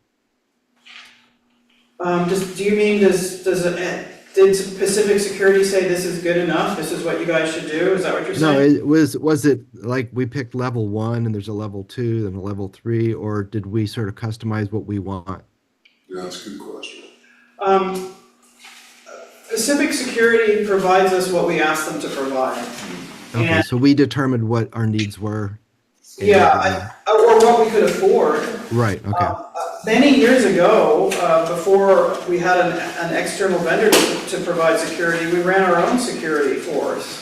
Do you mean, did Pacific Security say this is good enough, this is what you guys should do, is that what you're No, saying? was it like we picked level 1 and there's a level 2 and a level 3, or did we sort of customize what we want? Yeah, that's a good question. Pacific Security provides us what we ask them to provide. Okay, And- so we determined what our needs were. and- Or what we could afford. Right, okay. Many years ago, before we had an external vendor to provide security, we ran our own security force.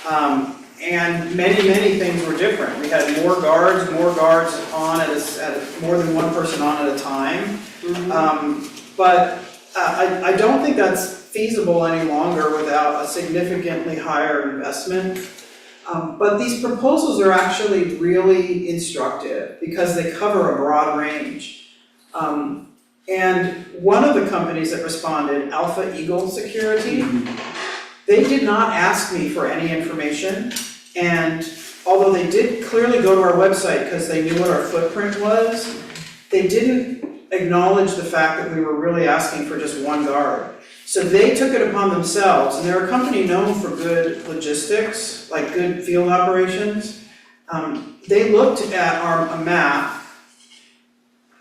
And many things were different. We had more guards on more than one person on at a time. But I don't think that's feasible any longer without a significantly higher investment. But these proposals are actually really instructive because they cover a broad range. And one of the companies that responded, Alpha Eagle Security, they did not ask me for any information. And although they did clearly go to our website because they knew what our footprint was, they didn't acknowledge the fact that we were really asking for just one guard. So they took it upon themselves, and they're a company known for good logistics, like good field operations. They looked at a map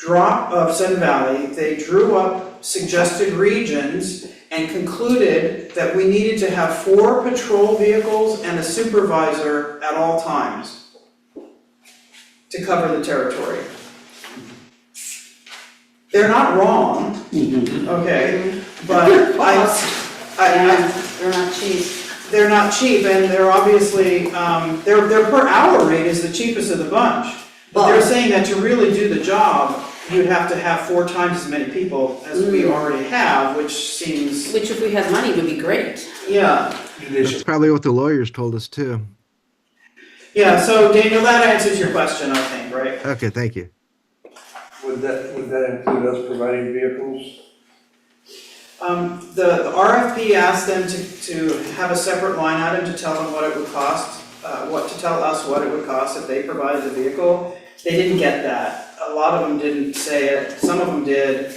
of Sun Valley, they drew up suggested regions and concluded that we needed to have 4 patrol vehicles and a supervisor at all times to cover the territory. They're not wrong, okay, but And they're not cheap. they're not cheap, and they're obviously, their per hour rate is the cheapest of the bunch. But they're saying that to really do the job, you'd have to have 4 times as many people as we already have, which seems, Which if we had money would be great. yeah. That's probably what the lawyers told us too. Yeah, so Daniel, that answers your question, I think, right? Okay, thank you. Would that include us providing vehicles? The RFP asked them to have a separate line item to tell them what it would cost, to tell us what it would cost if they provided the vehicle. They didn't get that. A lot of them didn't say it, some of them did.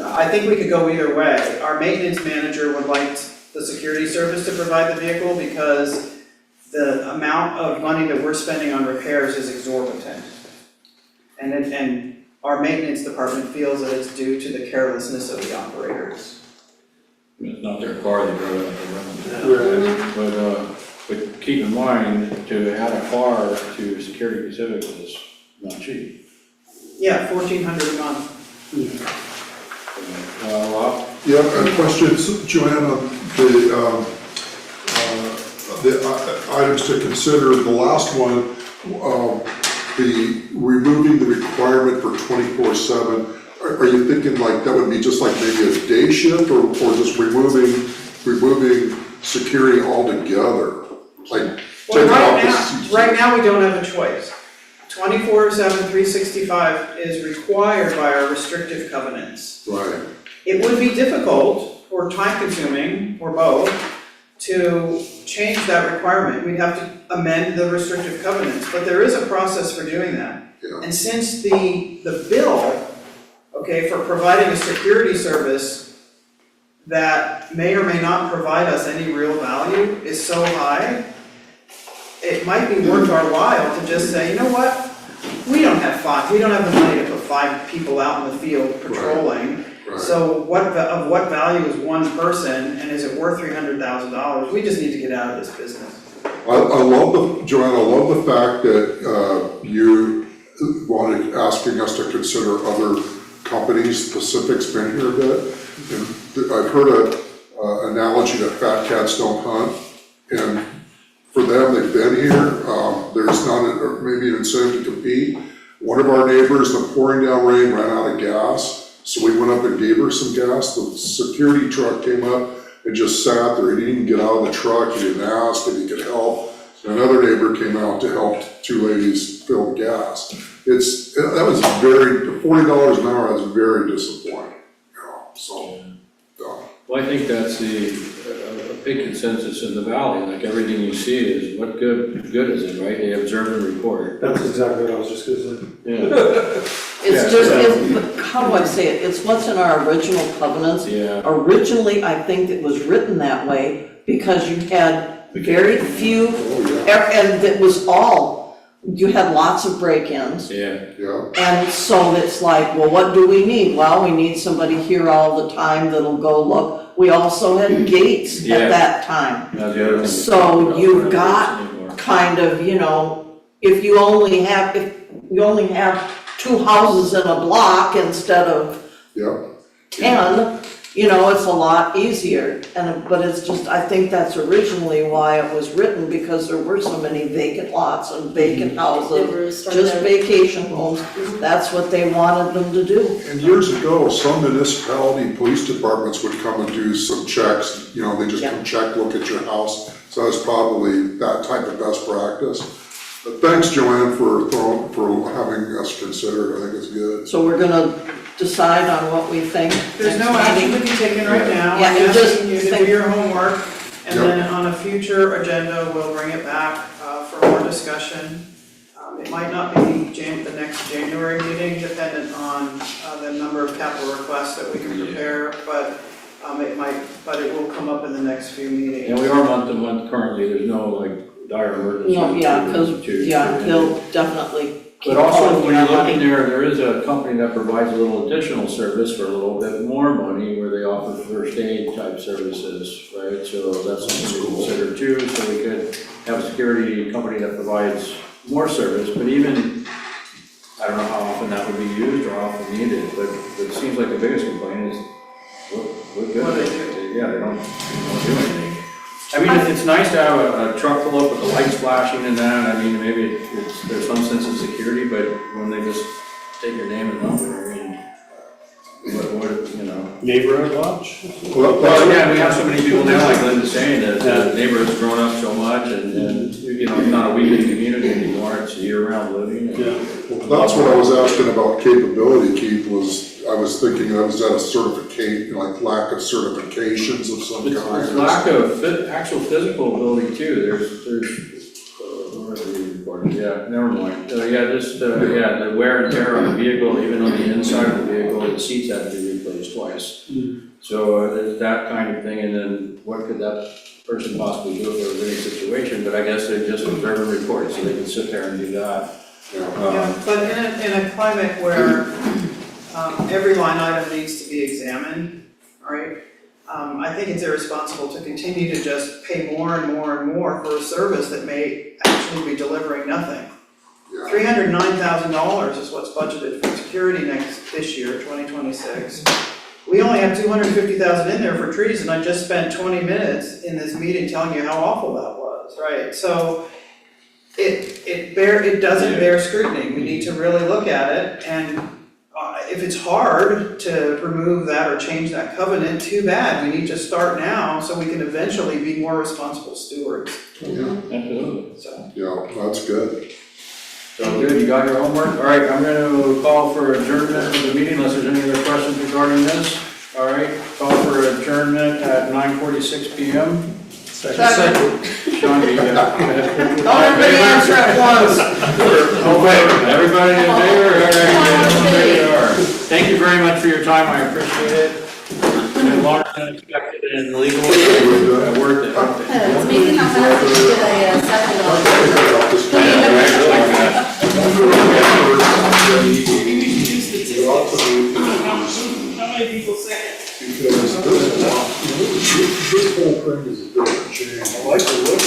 I think we could go either way. Our maintenance manager would like the security service to provide the vehicle because the amount of money that we're spending on repairs is exorbitant. And our maintenance department feels that it's due to the carelessness of the operators. I mean, it's not their car, they drove it, they run it. But keep in mind, to add a car to Security Pacific is not cheap. Yeah, $1,400 a month. Rob? Yeah, a question, Joanne, on the items to consider, the last one, the removing the requirement for 24/7, are you thinking like that would be just like maybe a day shift, or just removing security altogether? Like, Well, take out the CC. right now, we don't have a choice. 24/7, 365 is required by our restrictive covenants. Right, It would be difficult or time-consuming, or both, to change that requirement. We'd have to amend the restrictive covenants, but there is a process for doing that. yeah, And since the bill, okay, for providing a security service that may or may not provide us any real value is so high, it might be worth our while to just say, you know what? We don't have the money to put 5 people out in the field patrolling. right. So what value is one person, and is it worth $300,000? We just need to get out of this business. I love Joanne, I love the fact that you asking us to consider other companies. Pacific's been here a bit. And I've heard an analogy that fat cats don't hunt. And for them, they've been here. There's not maybe an incentive to compete. One of our neighbors, the pouring down rain, ran out of gas. So we went up and gave her some gas. The security truck came up and just sat there. He didn't even get out of the truck. He didn't ask if he could help. And another neighbor came out to help 2 ladies fill gas. that was very, $40 an hour, that's very disappointing, so. Well, I think that's a big consensus in the valley, like everything you see is what good is it, right? They observe and report. That's exactly what I was just gonna say. Yeah, It's just, it's, how do I say it, it's what's in our original covenants. yeah. Originally, I think it was written that way because you had very few, and it was all, you had lots of break-ins. Yeah, Yeah, And so it's like, well, what do we need? Well, we need somebody here all the time that'll go look. We also had gates Yeah. at that time. that's the other thing. So you've got Anymore. kind of, if you only have 2 houses in a block instead of yeah, 10, it's a lot easier. But it's just, I think that's originally why it was written, because there were so many vacant lots and vacant They houses, were starting just to- vacation homes. That's what they wanted them to do. and years ago, some municipality police departments would come and do some checks, they just come check, look at your house, so that's probably that type of best practice. But thanks, Joanne, for having us consider it, I think it's good. So we're gonna decide on what we think. There's no next action meeting. to be taken right now. Yeah, I'm and just asking you to do think- your homework, and Yep. then on a future agenda, we'll bring it back for more discussion. It might not be the next January meeting, dependent on the number of capital requests that we can prepare, but it will come up in the next few meetings. And we are month to month currently, there's no dire emergency. No, yeah, because, to- they'll definitely keep But also, calling when you you on look money. in there is a company that provides a little additional service for a little bit more money, where they offer first aid type services, right? So that's something to consider too, so we could have a security company that provides more service, but even, I don't know how often that would be used or how often needed, but it seems like the biggest complaint is, we're good. What do they do? Yeah, they don't do anything. I mean, it's nice to have a truck pull up with the lights flashing and that, I mean, maybe there's some sense of security, but when they just take your name and number, I mean, what. Neighborhood watch? Well, yeah, we have so many people now, like Linda's saying, that the neighborhood's grown up so much and, it's not a weekend community anymore, it's year-round living. That's what I was asking about capability, Keith, I was thinking that was that a certificate, like lack of certifications of some kind. It's lack of actual physical ability too, where are we recording? Yeah, never mind. The wear and tear on the vehicle, even on the inside of the vehicle, the seats have to be replaced twice. So there's that kind of thing, and then what could that person possibly do if there was any situation? But I guess they just observe and report, so they can sit there and do that. Yeah, but in a climate where every line item needs to be examined, right? I think it's irresponsible to continue to just pay more and more and more for a service that may actually be delivering nothing. Yeah. $309,000 is what's budgeted for security this year, 2026. We only have $250,000 in there for trees, and I just spent 20 minutes in this meeting telling you how awful that was, right? So it doesn't bear scrutiny. We need to really look at it, and if it's hard to remove that or change that covenant, too bad. We need to start now so we can eventually be more responsible stewards. Absolutely. So, Yeah, that's good. So good, you got your homework? All right, I'm gonna call for adjournment of the meeting unless there's any other questions regarding this. All right, call for adjournment at 9:46 PM. Second. Sean, you got Don't everybody answer at once. Everybody in favor? All right, there you are. Thank you very much for your time, I appreciate it. And longer than expected and legal, I worked it. It's amazing how fast we can get a second on. how many people say it? Because this whole thing is a different change. I like the look